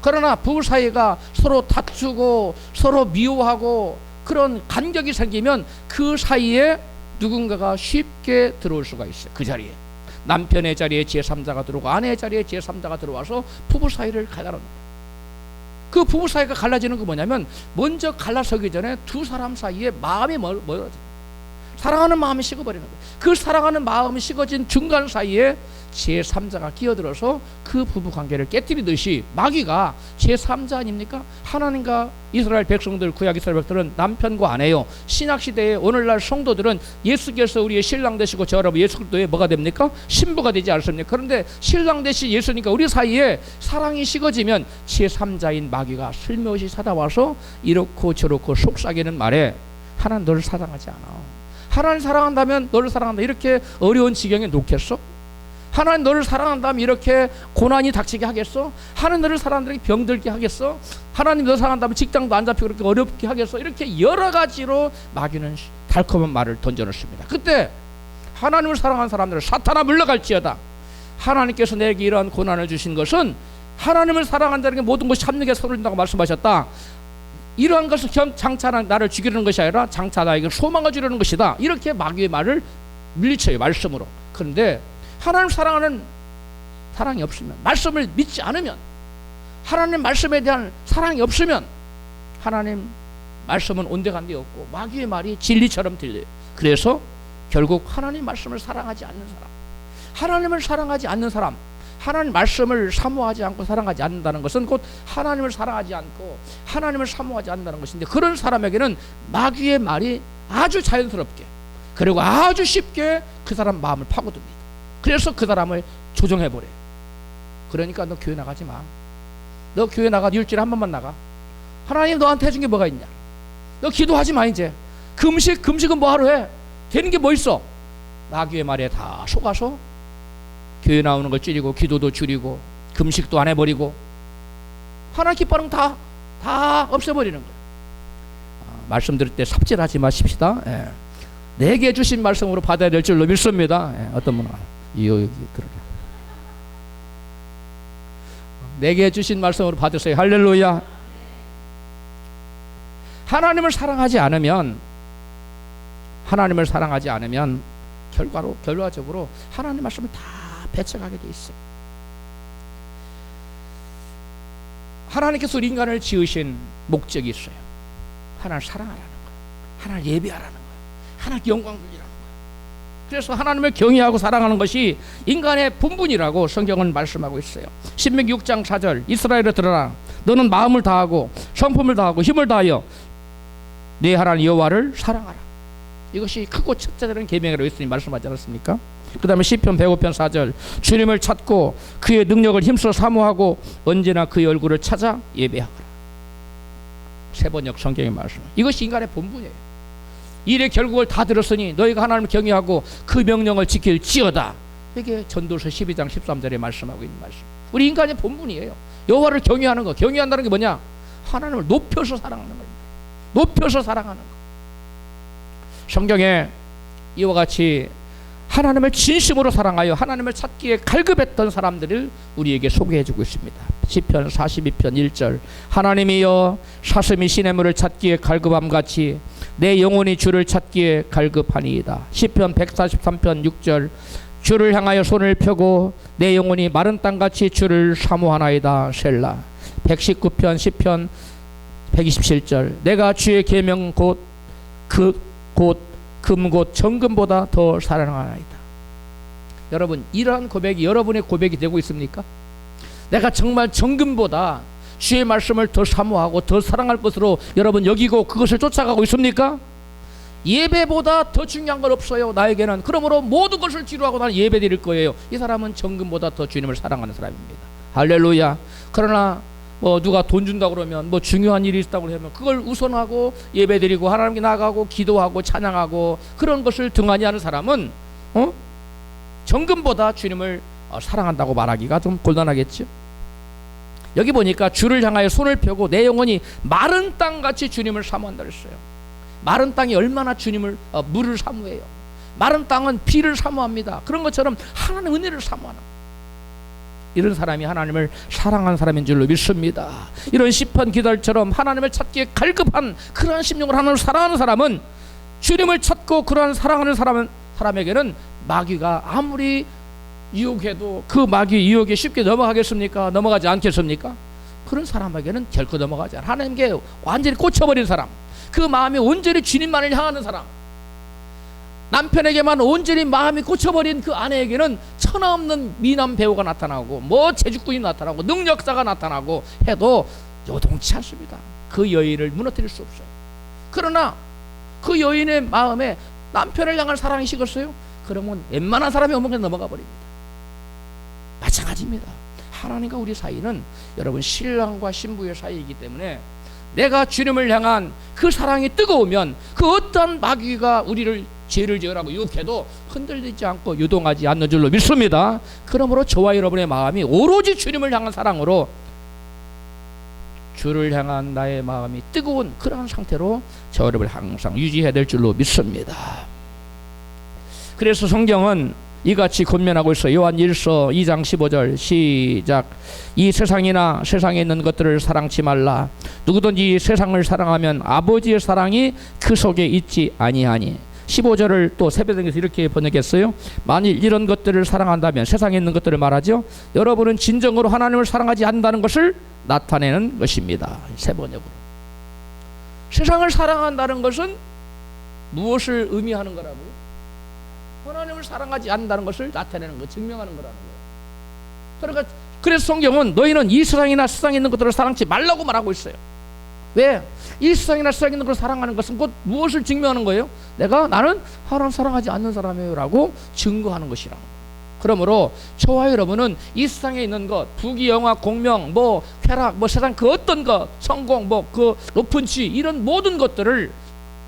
그러나 부부 사이가 서로 다투고 서로 미워하고 그런 간격이 생기면 그 사이에 누군가가 쉽게 들어올 수가 있어요. 그 자리에 남편의 자리에 제3자가 들어오고 아내의 자리에 제3자가 들어와서 부부 사이를 갈라놓는 거예요. 그 부부 사이가 갈라지는 거 뭐냐면 먼저 갈라서기 전에 두 사람 사이에 마음이 멀어져요. 사랑하는 마음이 식어버리는 거예요. 그 사랑하는 마음이 식어진 중간 사이에 제3자가 끼어들어서 그 부부 관계를 깨뜨리듯이 마귀가 제3자 아닙니까? 하나님과 이스라엘 백성들, 구약 이스라엘 백성들은 남편과 아내요. 신약시대에 오늘날 성도들은 예수께서 우리의 신랑 되시고 저 여러분 예수 그리스도의 뭐가 됩니까? 신부가 되지 않습니까? 그런데 신랑 되신 예수니까 우리 사이에 사랑이 식어지면 제3자인 마귀가 슬며시 찾아와서 이렇고 저렇고 속삭이는 말에 하나님 너를 사랑하지 않아. 하나님 사랑한다면 너를 사랑한다 이렇게 어려운 지경에 놓겠어? 하나님 너를 사랑한다면 이렇게 고난이 닥치게 하겠어? 하나님 너를 사랑한다면 병들게 하겠어? 하나님 너를 사랑한다면 직장도 안 잡히고 그렇게 어렵게 하겠어? 이렇게 여러 가지로 마귀는 달콤한 말을 던져놓습니다. 그때 하나님을 사랑하는 사람들은 사탄아 물러갈지어다. 하나님께서 내게 이러한 고난을 주신 것은 하나님을 사랑한다는 게 모든 것이 참되게 서른다고 말씀하셨다. 이러한 것을 장차 나를 죽이려는 것이 아니라 장차 나에게 소망을 주려는 것이다. 이렇게 마귀의 말을 물리쳐요, 말씀으로. 그런데 하나님 사랑하는 사랑이 없으면, 말씀을 믿지 않으면, 하나님 말씀에 대한 사랑이 없으면 하나님 말씀은 온데간데 없고 마귀의 말이 진리처럼 들려요. 그래서 결국 하나님 말씀을 사랑하지 않는 사람, 하나님을 사랑하지 않는 사람, 하나님 말씀을 사모하지 않고 사랑하지 않는다는 것은 곧 하나님을 사랑하지 않고 하나님을 사모하지 않는다는 것인데, 그런 사람에게는 마귀의 말이 아주 자연스럽게 그리고 아주 쉽게 그 사람 마음을 파고듭니다. 그래서 그 사람을 조정해버려요. 그러니까 너 교회 나가지 마. 너 교회 나가 일주일에 한 번만 나가. 하나님 너한테 해준 게 뭐가 있냐. 너 기도하지 마. 이제 금식은 뭐하러 해. 되는 게 뭐 있어. 마귀의 말에 다 속아서 교회 나오는 걸 줄이고 기도도 줄이고 금식도 안 해버리고 하나님 기뻐하는 거 다 없애버리는 거예요. 말씀 들을 때 삽질하지 마십시다. 예. 내게 주신 말씀으로 받아야 될 줄로 믿습니다. 예. 어떤 분은 여기 들어라. 내게 주신 말씀으로 받으세요. 할렐루야. 하나님을 사랑하지 않으면 결과적으로 하나님 말씀을 다 배척하게 돼 있어요. 하나님께서 우리 인간을 지으신 목적이 있어요. 하나님을 사랑하라는 거예요. 하나님을 예배하라는 거예요. 하나님께 영광 돌리라는 거예요. 그래서 하나님을 경외하고 사랑하는 것이 인간의 본분이라고 성경은 말씀하고 있어요. 신명기 6장 4절 이스라엘아 들어라. 너는 마음을 다하고 성품을 다하고 힘을 다하여 네 하나님 여호와를 사랑하라. 이것이 크고 첫째 되는 계명이라고 예수님 말씀하지 않았습니까? 그 다음에 시편 105편 4절 주님을 찾고 그의 능력을 힘써 사모하고 언제나 그의 얼굴을 찾아 예배하거라. 세번역 성경의 말씀. 이것이 인간의 본분이에요. 일의 결국을 다 들었으니 너희가 하나님을 경외하고 그 명령을 지킬지어다. 이게 전도서 12장 13절에 말씀하고 있는 말씀. 우리 인간의 본분이에요. 여호와를 경외하는 거. 경외한다는 게 뭐냐? 하나님을 높여서 사랑하는 겁니다. 높여서 사랑하는 거. 성경에 이와 같이 하나님을 진심으로 사랑하여 하나님을 찾기에 갈급했던 사람들을 우리에게 소개해주고 있습니다. 시편 42편 1절 하나님이여 사슴이 시냇물을 찾기에 갈급함같이 내 영혼이 주를 찾기에 갈급하니이다. 시편 143편 6절 주를 향하여 손을 펴고 내 영혼이 마른 땅같이 주를 사모하나이다. 셀라. 119편 시편 127절 내가 주의 계명 곧 금곧 정금보다 더 사랑하나이다. 여러분, 이러한 고백이 여러분의 고백이 되고 있습니까? 내가 정말 정금보다 주의 말씀을 더 사모하고 더 사랑할 것으로 여러분 여기고 그것을 쫓아가고 있습니까? 예배보다 더 중요한 건 없어요, 나에게는. 그러므로 모든 것을 뒤로하고 나는 예배 드릴 거예요. 이 사람은 정금보다 더 주님을 사랑하는 사람입니다. 할렐루야. 그러나 누가 돈 준다고 그러면 중요한 일이 있다고 하면 그걸 우선하고 예배드리고 하나님께 나가고 기도하고 찬양하고 그런 것을 등한히 하는 사람은 정금보다 주님을 사랑한다고 말하기가 좀 곤란하겠죠. 여기 보니까 주를 향하여 손을 펴고 내 영혼이 마른 땅같이 주님을 사모한다 그랬어요. 마른 땅이 얼마나 주님을 물을 사모해요. 마른 땅은 비를 사모합니다. 그런 것처럼 하나님의 은혜를 사모하는, 이런 사람이 하나님을 사랑하는 사람인 줄로 믿습니다. 이런 시편 기도처럼 하나님을 찾기에 갈급한 그러한 심령을 하나님을 사랑하는 사람은, 주님을 찾고 그러한 사랑하는 사람에게는 마귀가 아무리 유혹해도 그 마귀 유혹에 쉽게 넘어가겠습니까? 넘어가지 않겠습니까? 그런 사람에게는 결코 넘어가지 않아요. 하나님께 완전히 꽂혀버린 사람, 그 마음이 온전히 주님만을 향하는 사람, 남편에게만 온전히 마음이 꽂혀버린 그 아내에게는 천하없는 미남 배우가 나타나고 제주꾼이 나타나고 능력자가 나타나고 해도 요동치 않습니다. 그 여인을 무너뜨릴 수 없어요. 그러나 그 여인의 마음에 남편을 향한 사랑이 식었어요? 그러면 웬만한 사람이 오면 그냥 넘어가 버립니다. 마찬가지입니다. 하나님과 우리 사이는 여러분 신랑과 신부의 사이이기 때문에 내가 주님을 향한 그 사랑이 뜨거우면 그 어떤 마귀가 우리를 죄를 지으라고 유혹해도 흔들리지 않고 유동하지 않는 줄로 믿습니다. 그러므로 저와 여러분의 마음이 오로지 주님을 향한 사랑으로 주를 향한 나의 마음이 뜨거운 그러한 상태로 저 여러분을 항상 유지해야 될 줄로 믿습니다. 그래서 성경은 이같이 권면하고 있어. 요한 1서 2장 15절 시작. 이 세상이나 세상에 있는 것들을 사랑치 말라. 누구든지 세상을 사랑하면 아버지의 사랑이 그 속에 있지 아니하니. 15절을 또 세배당에서 이렇게 번역했어요. 만일 이런 것들을 사랑한다면, 세상에 있는 것들을 말하죠, 여러분은 진정으로 하나님을 사랑하지 않는다는 것을 나타내는 것입니다. 세 번역으로. 세상을 사랑한다는 것은 무엇을 의미하는 거라고요? 하나님을 사랑하지 않는다는 것을 나타내는 것, 증명하는 거라는 거예요. 그래서 성경은 너희는 이 세상이나 세상에 있는 것들을 사랑치 말라고 말하고 있어요. 왜? 이 세상이나 세상에 있는 것을 사랑하는 것은 곧 무엇을 증명하는 거예요? 나는 하나님 사랑하지 않는 사람이에요 라고 증거하는 것이라는 거예요. 그러므로 저와 여러분은 이 세상에 있는 것, 부귀 영화 공명, 쾌락, 세상 그 어떤 것, 성공, 그 높은 지위, 이런 모든 것들을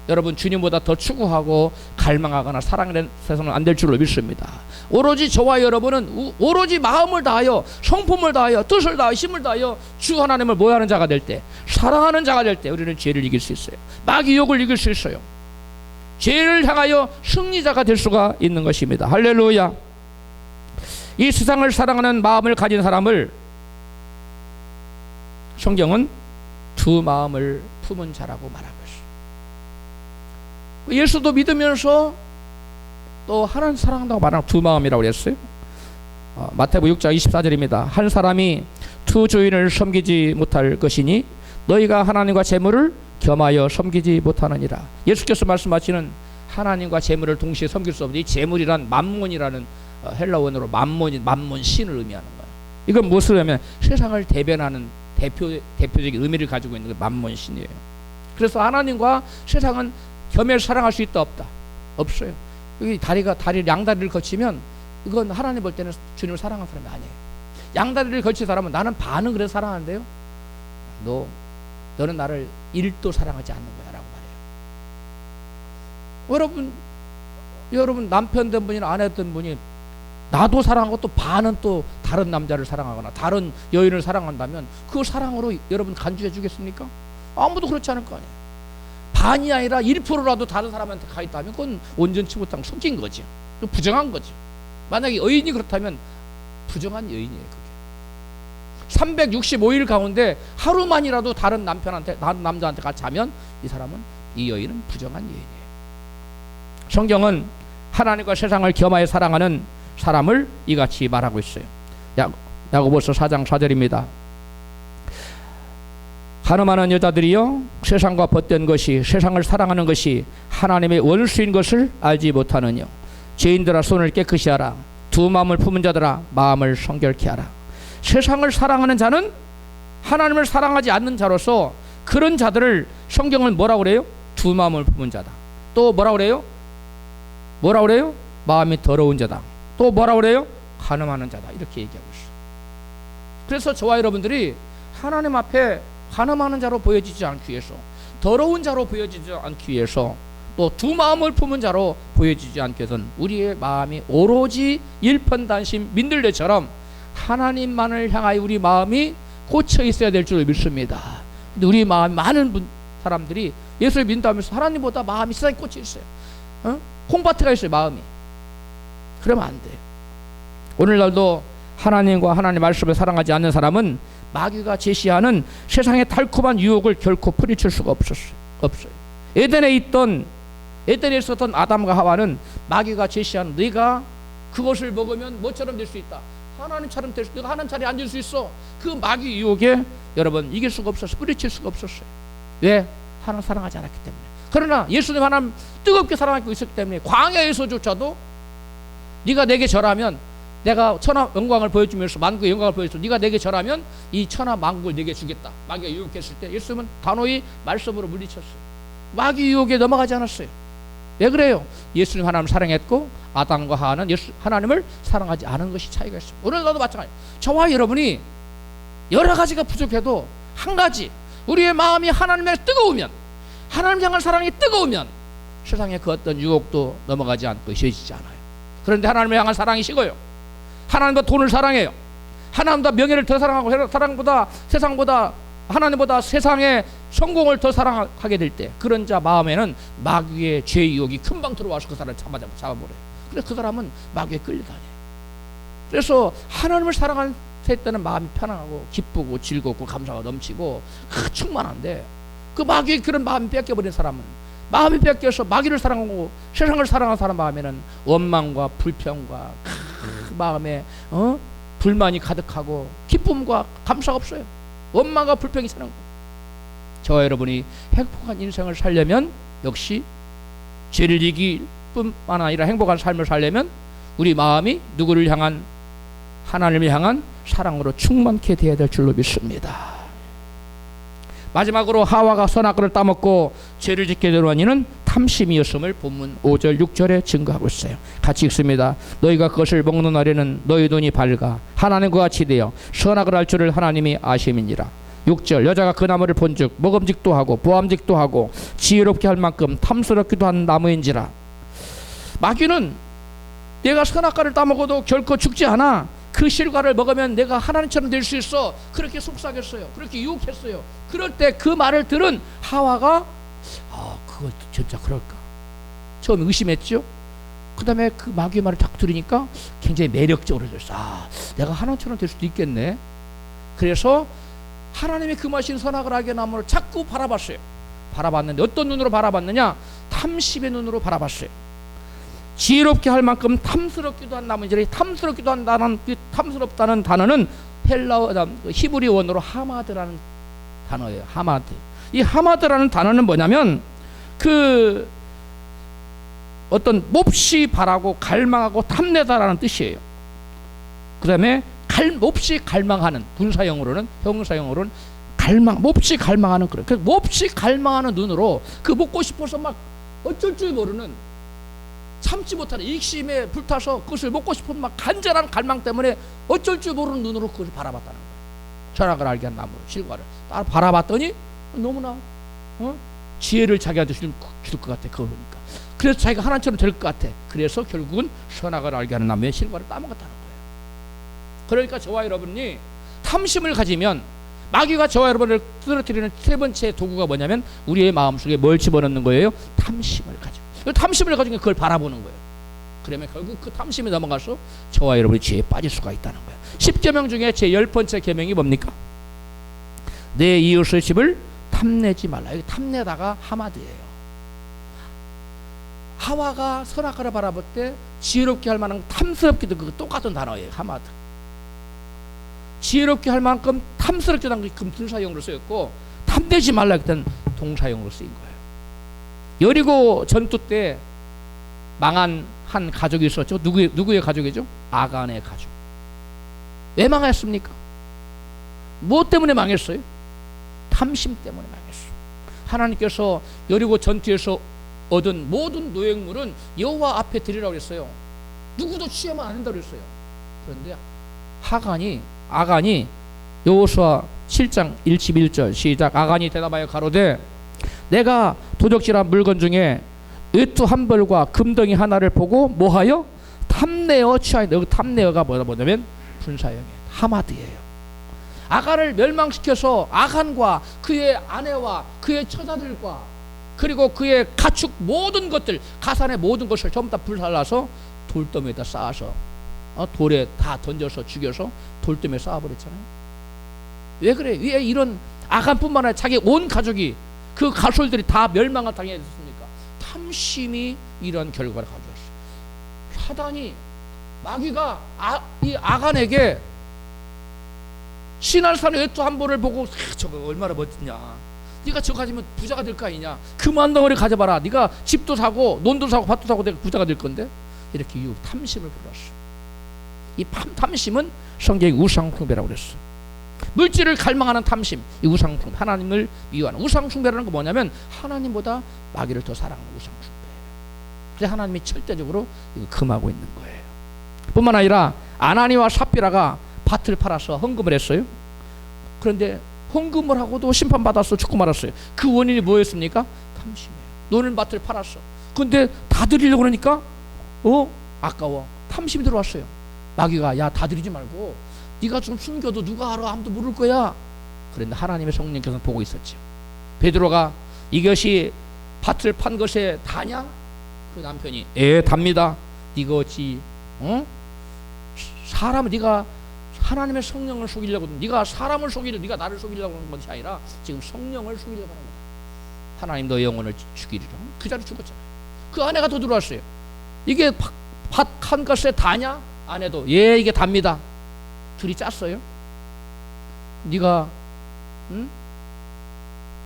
여러분 주님보다 더 추구하고 갈망하거나 사랑해서는 안 될 줄로 믿습니다. 오로지 저와 여러분은 오로지 마음을 다하여, 성품을 다하여, 뜻을 다하여, 힘을 다하여 주 하나님을 모여하는 자가 될 때, 사랑하는 자가 될 때 우리는 죄를 이길 수 있어요. 마귀 유혹을 이길 수 있어요. 죄를 향하여 승리자가 될 수가 있는 것입니다. 할렐루야. 이 세상을 사랑하는 마음을 가진 사람을 성경은 두 마음을 품은 자라고 말하고 있어요. 예수도 믿으면서 또 하나님 사랑한다고 말하는 두 마음이라고 그랬어요. 마태복음 6장 24절입니다. 한 사람이 두 주인을 섬기지 못할 것이니 너희가 하나님과 재물을 겸하여 섬기지 못하느니라. 예수께서 말씀하시는 하나님과 재물을 동시에 섬길 수 없는 이 재물이란 맘몬이라는 헬라 원어로 맘몬 신을 의미하는 거예요. 이건 무엇을 하면 세상을 대변하는 대표적인 의미를 가지고 있는 게 맘몬 신이에요. 그래서 하나님과 세상은 겸해서 사랑할 수 있다 없다? 없어요. 여기 양다리를 거치면 이건 하나님 볼 때는 주님을 사랑하는 사람이 아니에요. 양다리를 거친 사람은 나는 반은 그래서 사랑하는데요, 너는 나를 1도 사랑하지 않는 거야 라고 말해요. 여러분 남편 된 분이나 아내 된 분이 나도 사랑하고 또 반은 또 다른 남자를 사랑하거나 다른 여인을 사랑한다면 그 사랑으로 여러분 간주해 주겠습니까? 아무도 그렇지 않을 거 아니에요. 반이 아니라 1%라도 다른 사람한테 가 있다면 그건 온전치 못한 속인 거죠. 부정한 거죠. 만약에 여인이 그렇다면 부정한 여인이에요. 그게 365일 가운데 하루만이라도 다른 남자한테 같이 자면 이 여인은 부정한 여인이에요. 성경은 하나님과 세상을 겸하여 사랑하는 사람을 이같이 말하고 있어요. 야고보서 4장 4절입니다. 가늠하는 여자들이여, 세상과 벗된 것이, 세상을 사랑하는 것이 하나님의 원수인 것을 알지 못하느뇨. 죄인들아 손을 깨끗이 하라. 두 마음을 품은 자들아 마음을 성결케 하라. 세상을 사랑하는 자는 하나님을 사랑하지 않는 자로서 그런 자들을 성경은 뭐라고 그래요? 두 마음을 품은 자다. 또 뭐라고 그래요? 마음이 더러운 자다. 또 뭐라고 그래요? 간음하는 자다. 이렇게 얘기하고 있어요. 그래서 저와 여러분들이 하나님 앞에 간음하는 자로 보여지지 않기 위해서, 더러운 자로 보여지지 않기 위해서, 또 두 마음을 품은 자로 보여지지 않기 위해서는 우리의 마음이 오로지 일편단심 민들레처럼 하나님만을 향하여 우리 마음이 꽂혀 있어야 될 줄 믿습니다. 근데 우리 마음, 많은 사람들이 예수를 믿는다면서 하나님보다 마음이 세상에 꽂혀 있어요. 콩밭에가 있어요, 마음이. 그러면 안 돼요. 오늘날도 하나님과 하나님 말씀을 사랑하지 않는 사람은 마귀가 제시하는 세상의 달콤한 유혹을 결코 뿌리칠 수가 없어요. 에덴에 있었던 아담과 하와는 마귀가 제시한 네가 그것을 먹으면 뭐처럼 될 수 있다, 하나님처럼 될 수, 네가 하나님 자리에 앉을 수 있어. 그 마귀 유혹에 여러분 이길 수가 없었어요. 뿌리칠 수가 없었어요. 왜? 하나님 사랑하지 않았기 때문에. 그러나 예수님 하나님 뜨겁게 사랑하고 있었기 때문에 광야에서조차도 네가 내게 절하면 내가 천하 영광을 보여주면서, 만국의 영광을 보여주면서 네가 내게 절하면 이 천하 만국을 내게 주겠다. 마귀가 유혹했을 때 예수님은 단호히 말씀으로 물리쳤어요. 마귀 유혹에 넘어가지 않았어요. 왜 그래요? 예수님 하나님을 사랑했고 아담과 하와는 하나님을 사랑하지 않은 것이 차이가 있어요. 오늘날도 마찬가지예요. 저와 여러분이 여러 가지가 부족해도 한 가지, 우리의 마음이 하나님의 뜨거우면, 하나님 향한 사랑이 뜨거우면 세상의 그 어떤 유혹도 넘어가지 않고 쉬어지지 않아요. 그런데 하나님을 향한 사랑이 식어요. 하나님보다 돈을 사랑해요. 하나님보다 명예를 더 사랑하고 사랑보다 세상보다 하나님보다 세상의 성공을 더 사랑하게 될 때 그런 자 마음에는 마귀의 죄의 유혹이 금방 들어와서 그 사람을 잡아버려요. 그래서 그 사람은 마귀에 끌려다녀요. 그래서 하나님을 사랑할 때는 마음이 편안하고 기쁘고 즐겁고 감사가 넘치고 충만한데 그 마귀의 그런 마음이 뺏겨버린 사람은 마음이 뺏겨서 마귀를 사랑하고 세상을 사랑하는 사람 마음에는 원망과 불평과 그 마음에 불만이 가득하고 기쁨과 감사가 없어요. 원망과 불평이 사는 거예요. 저와 여러분이 행복한 인생을 살려면 역시 죄를 이길 뿐만 아니라 행복한 삶을 살려면 우리 마음이 누구를 향한 하나님을 향한 사랑으로 충만케 되어야 될 줄로 믿습니다. 마지막으로 하와가 선악과를 따먹고 죄를 짓게 된 원인은 탐심이었음을 본문 5절 6절에 증거하고 있어요. 같이 읽습니다. 너희가 그것을 먹는 날에는 너희 눈이 밝아 하나님과 같이 되어 선악을 알 줄을 하나님이 아심이니라. 6절 여자가 그 나무를 본즉 먹음직도 하고 보암직도 하고 지혜롭게 할 만큼 탐스럽기도 한 나무인지라. 마귀는 내가 선악과를 따먹어도 결코 죽지 않아. 그 실과를 먹으면 내가 하나님처럼 될 수 있어. 그렇게 속삭였어요. 그렇게 유혹했어요. 그럴 때 그 말을 들은 하와가 그거 진짜 그럴까? 처음에 의심했죠. 그 다음에 그 마귀의 말을 딱 들으니까 굉장히 매력적으로 됐어. 내가 하나님처럼 될 수도 있겠네. 그래서 하나님이 금하신 선악을 알게 나무를 자꾸 바라봤어요. 바라봤는데 어떤 눈으로 바라봤느냐? 탐심의 눈으로 바라봤어요. 지혜롭게 할 만큼 탐스럽기도 한 나무인지. 탐스럽기도 한 탐스럽다는 단어는 헬라어 히브리 원어로 하마드라는 단어예요. 하마드. 이 하마드라는 단어는 뭐냐면 그 어떤 몹시 바라고 갈망하고 탐내다라는 뜻이에요. 그다음에 몹시 갈망하는 분사형으로는 형사형으로는 몹시 갈망하는 그런. 그 몹시 갈망하는 눈으로 그 먹고 싶어서 막 어쩔 줄 모르는 참지 못하는 익심에 불타서 그것을 먹고 싶은 막 간절한 갈망 때문에 어쩔 줄 모르는 눈으로 그것을 바라봤다는 거예요. 선악을 알게 한 나무 실과를 딱 바라봤더니 너무나 지혜를 자기한테 줄 것 같아. 그걸 보니까. 그래서 자기가 하나님처럼 될 것 같아. 그래서 결국은 선악을 알게 하는 나무의 실과를 따먹었다는 거예요. 그러니까 저와 여러분이 탐심을 가지면 마귀가 저와 여러분을 쓰러뜨리는 세 번째 도구가 뭐냐면 우리의 마음속에 뭘 집어넣는 거예요? 탐심을 가지고. 탐심을 가지고 그걸 바라보는 거예요. 그러면 결국 그 탐심에 넘어가서 저와 여러분이 죄에 빠질 수가 있다는 거예요. 10계명 중에 제 10번째 계명이 뭡니까? 내 이웃의 집을 탐내지 말라. 여기 탐내다가 하마드예요. 하와가 선악과를 바라볼 때 지혜롭게 할 만한 탐스럽기도 그 똑같은 단어예요. 하마드. 지혜롭게 할 만큼 탐스럽기도 한 그 분사형으로 쓰였고 탐내지 말라 했던 동사형으로 쓰인 거예요. 여리고 전투 때 망한 한 가족이 있었죠. 누구의 가족이죠? 아간의 가족. 왜 망했습니까? 무엇 때문에 망했어요? 탐심 때문에 망했어요. 하나님께서 여리고 전투에서 얻은 모든 노획물은 여호와 앞에 드리라고 했어요. 누구도 취하면 안 된다고 했어요. 그런데 아간이 여호수아 7장 1-1절 시작. 아간이 대답하여 가로되 내가 도적질한 물건 중에 외투 한 벌과 금덩이 하나를 보고 뭐하여 탐내어 취하였다. 여기 탐내어가 뭐냐면 분사형이에요. 하마드예요. 아간을 멸망시켜서 아간과 그의 아내와 그의 처자들과 그리고 그의 가축 모든 것들 가산의 모든 것을 전부 다 불살라서 돌더미에다 쌓아서 돌에 다 던져서 죽여서 돌더미에 쌓아버렸잖아요. 왜 그래? 왜 이런 아간뿐만 아니라 자기 온 가족이 그 가솔들이 다 멸망을 당했습니까? 탐심이 이런 결과를 가져왔어요. 사단이 마귀가 이 아간에게 시날산의 외투 한 벌을 보고 저거 얼마나 멋지냐. 네가 저거 가지면 부자가 될 거 아니냐. 금한 덩어리 가져봐라. 네가 집도 사고 논도 사고 밭도 사고 내가 부자가 될 건데. 이렇게 탐심을 불렀어. 이 탐심은 성경이 우상숭배라고 그랬어. 물질을 갈망하는 탐심, 이 우상숭배, 하나님을 미워하는 우상숭배라는 거 뭐냐면 하나님보다 마귀를 더 사랑하는 우상숭배예요. 그래서 하나님이 절대적으로 이거 금하고 있는 거예요. 뿐만 아니라 아나니와 삽비라가 밭을 팔아서 헌금을 했어요. 그런데 헌금을 하고도 심판받아서 죽고 말았어요. 그 원인이 뭐였습니까? 탐심이에요. 노는 밭을 팔았어. 근데 다 드리려고 그러니까 아까워. 탐심이 들어왔어요. 마귀가 야, 다 드리지 말고 네가 좀 숨겨도 누가 알아? 아무도 모를 거야. 그런데 하나님의 성령께서는 보고 있었죠. 베드로가 이것이 밭을 판 것에 다냐? 그 남편이 답니다. 네가 어찌 사람을 네가 하나님의 성령을 속이려고 네가 사람을 속이려고 네가 나를 속이려고 하는 것이 아니라 지금 성령을 속이려고 하는 거다. 하나님 너의 영혼을 죽이리라. 그 자리에 죽었잖아요. 그 아내가 더 들어왔어요. 이게 밭 한 것에 다냐? 아내도 이게 답니다. 둘이 짰어요. 네가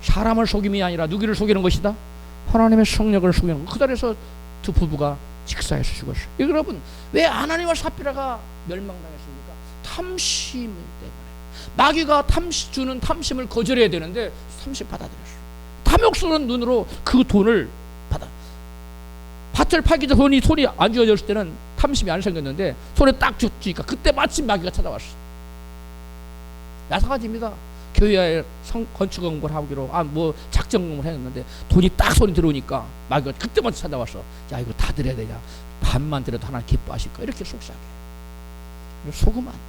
사람을 속임이 아니라 누구를 속이는 것이다? 하나님의 성령을 속이는 것. 그 자리에서 두 부부가 직사해서 죽었어요. 여러분, 왜 아나니와 삽비라가 멸망당했습니까? 탐심 때문에. 마귀가 주는 탐심을 거절해야 되는데 탐심 받아들였어요. 탐욕스러운 눈으로 그 돈을 받아. 밭을 팔기 전에 손이 안 쥐어졌을 때는 탐심이 안 생겼는데 손에 딱 쥐니까 그때 마침 마귀가 찾아왔어. 야상하집니다. 교회에 건축 공부를 하기로 작전 공부를 했는데 돈이 딱 손이 들어오니까 마귀가 그때마다 찾아왔어. 야, 이거 다 드려야 되냐? 반만 드려도 하나님 기뻐하실 거야. 이렇게 속삭여. 속으면 안 돼.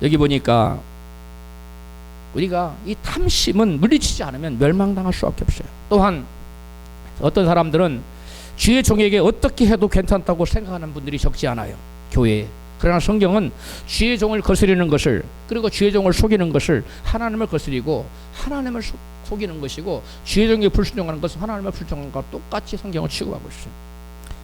여기 보니까 우리가 이 탐심은 물리치지 않으면 멸망당할 수밖에 없어요. 또한 어떤 사람들은 주의 종에게 어떻게 해도 괜찮다고 생각하는 분들이 적지 않아요. 교회에. 그러나 성경은 주의 종을 거스리는 것을, 그리고 주의 종을 속이는 것을 하나님을 거스리고 하나님을 속이는 것이고, 주의 종에게 불순종하는 것은 하나님을 불순종하는 것과 똑같이 성경을 취급하고 있어요.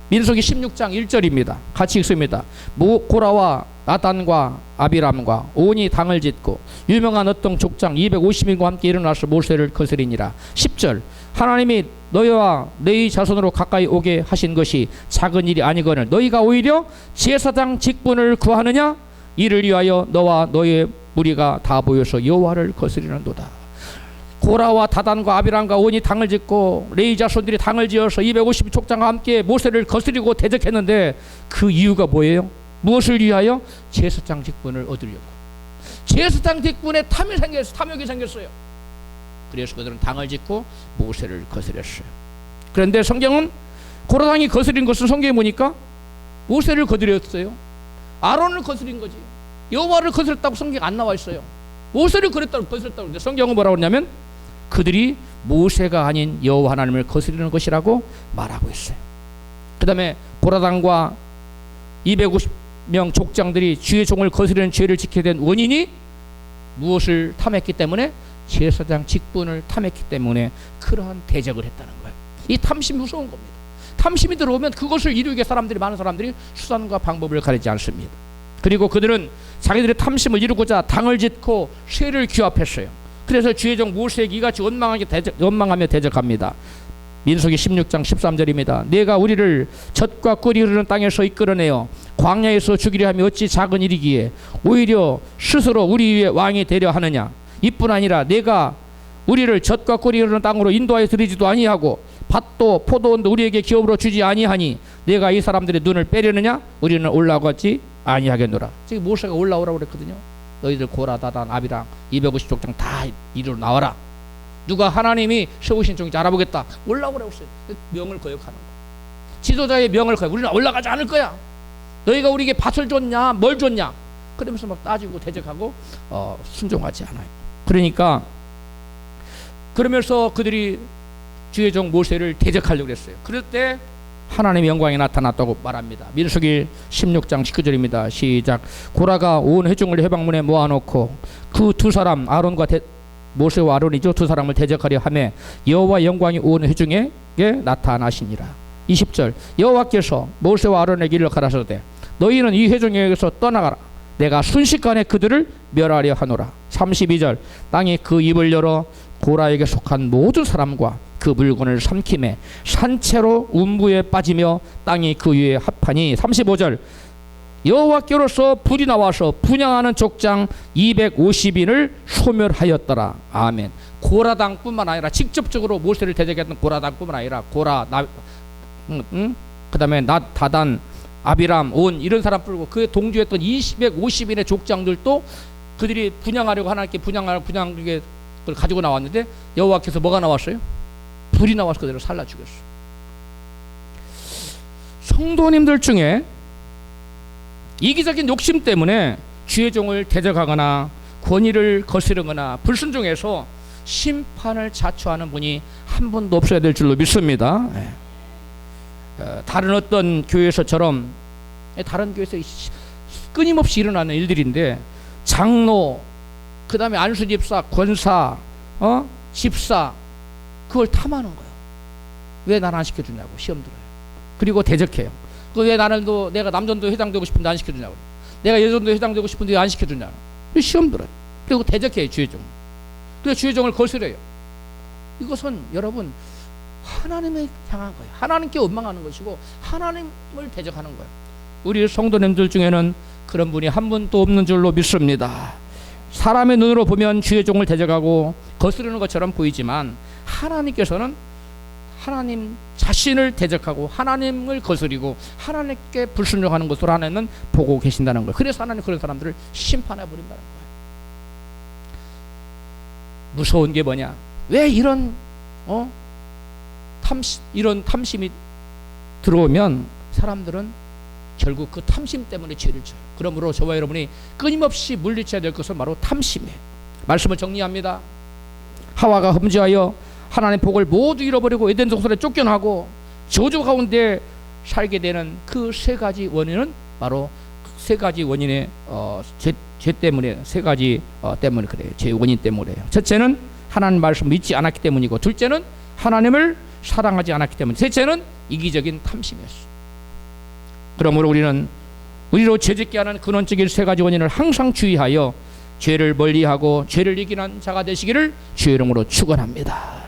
민수기 16장 1절입니다. 같이 읽습니다. 고라와 나단과 아비람과 온이 당을 짓고 유명한 어떤 족장 250인과 함께 일어나서 모세를 거스리니라. 10절 하나님이 너희와 너희 자손으로 가까이 오게 하신 것이 작은 일이 아니거늘 너희가 오히려 제사장 직분을 구하느냐? 이를 위하여 너와 너의 무리가 다 모여서 여호와를 거스리는도다. 고라와 다단과 아비람과 온이 당을 짓고 레위 자손들이 당을 지어서 250 족장과 함께 모세를 거스리고 대적했는데 그 이유가 뭐예요? 무엇을 위하여? 제사장 직분을 얻으려고. 제사장 직분에 탐욕이 생겼어요. 그래서 그들은 당을 짓고 모세를 거스렸어요. 그런데 성경은 고라당이 거스린 것은 성경에 보니까 모세를 거스렸어요. 아론을 거스린 거지. 여호와를 거스렸다고 성경에 안 나와 있어요. 모세를 거스렸다고 그러는데 성경은 뭐라고 그러냐면 그들이 모세가 아닌 여호와 하나님을 거스리는 것이라고 말하고 있어요. 그 다음에 고라당과 250명 족장들이 주의 종을 거스리는 죄를 지게 된 원인이 무엇을 탐했기 때문에? 제사장 직분을 탐했기 때문에 그러한 대적을 했다는 거예요. 이 탐심이 무서운 겁니다. 탐심이 들어오면 그것을 이루기 위해 많은 사람들이 수단과 방법을 가리지 않습니다. 그리고 그들은 자기들의 탐심을 이루고자 당을 짓고 쇠를 규합했어요. 그래서 주의 종 모세에게 이같이 원망하며 대적합니다. 민수기 16장 13절입니다. 내가 우리를 젖과 꿀이 흐르는 땅에서 이끌어내어 광야에서 죽이려 하면 어찌 작은 일이기에 오히려 스스로 우리 위에 왕이 되려 하느냐? 이뿐 아니라 내가 우리를 젖과 꿀이 흐르는 땅으로 인도하여 드리지도 아니하고 밭도 포도원도 우리에게 기업으로 주지 아니하니 내가 이 사람들의 눈을 빼려느냐? 우리는 올라가지 아니하겠노라. 지금 모세가 올라오라고 그랬거든요. 너희들 고라, 다단, 아비랑 250족장 다 이리로 나와라. 누가 하나님이 세우신 종인지 알아보겠다. 올라오라고 했어요. 명을 거역하는 거야. 지도자의 명을 거역. 우리는 올라가지 않을 거야. 너희가 우리에게 밭을 줬냐? 뭘 줬냐? 그러면서 막 따지고 대적하고 순종하지 않아요. 그러니까 그러면서 그들이 주의 종 모세를 대적하려고 했어요. 그럴 때 하나님의 영광이 나타났다고 말합니다. 민수기 16장 19절입니다. 시작. 고라가 온 회중을 회방문에 모아놓고 그 두 사람 아론과 모세와 아론이죠. 두 사람을 대적하려 하며 여호와 영광이 온 회중에게 나타나시니라. 20절 여호와께서 모세와 아론에게 이르러 가라사대 너희는 이 회중에게서 떠나가라. 내가 순식간에 그들을 멸하려 하노라. 32절 땅이 그 입을 열어 고라에게 속한 모든 사람과 그 물건을 삼킴에 산채로 운부에 빠지며 땅이 그 위에 합하니. 35절 여호와께로서 불이 나와서 분향하는 족장 250인을 소멸하였더라. 아멘. 고라당뿐만 아니라 직접적으로 모세를 대적했던 고라당뿐만 아니라 그 다음에 다단, 아비람, 온 이런 사람 풀고 그 동조했던 250인의 족장들도 그들이 분향하려고 하나님께 분향을 가지고 나왔는데 여호와께서 뭐가 나왔어요? 불이 나와서 그대로 살라 죽였어. 성도님들 중에 이기적인 욕심 때문에 주의 종을 대적하거나 권위를 거스르거나 불순종해서 심판을 자초하는 분이 한 분도 없어야 될 줄로 믿습니다. 다른 어떤 교회에서처럼, 다른 교회에서 끊임없이 일어나는 일들인데, 장로, 그 다음에 안수집사, 권사, 집사, 그걸 탐하는 거예요. 왜 나는 안 시켜주냐고 시험 들어요. 그리고 대적해요. 왜 내가 남전도 회장 되고 싶은데 안 시켜주냐고, 내가 여전도 회장 되고 싶은데 왜 안 시켜주냐고 시험 들어요. 그리고 대적해요, 주의 종. 그래서 주의 종을 거스려요. 이것은 여러분 하나님에 향한 거예요. 하나님께 원망하는 것이고 하나님을 대적하는 거예요. 우리 성도님들 중에는 그런 분이 한 분도 없는 줄로 믿습니다. 사람의 눈으로 보면 주의 종을 대적하고 거스르는 것처럼 보이지만 하나님께서는 하나님 자신을 대적하고 하나님을 거스리고 하나님께 불순종하는 것으로 하나님은 보고 계신다는 거예요. 그래서 하나님 그런 사람들을 심판해 버린다는 거예요. 무서운 게 뭐냐? 왜 이런 이런 탐심이 들어오면 사람들은 결국 그 탐심 때문에 죄를 져요. 그러므로 저와 여러분이 끊임없이 물리쳐야 될 것은 바로 탐심이에요. 말씀을 정리합니다. 하와가 험지하여 하나님의 복을 모두 잃어버리고 에덴 동산에 쫓겨나고 저주 가운데 살게 되는 그 세 가지 원인은 바로 세 가지 원인의 죄 때문에, 세 가지 때문에 그래요. 죄 원인 때문에요. 첫째는 하나님 말씀을 믿지 않았기 때문이고, 둘째는 하나님을 사랑하지 않았기 때문에, 셋째는 이기적인 탐심이었어. 그러므로 우리로 죄짓게 하는 근원적인 세 가지 원인을 항상 주의하여 죄를 멀리하고 죄를 이기는 자가 되시기를 주의 이름으로 축원합니다.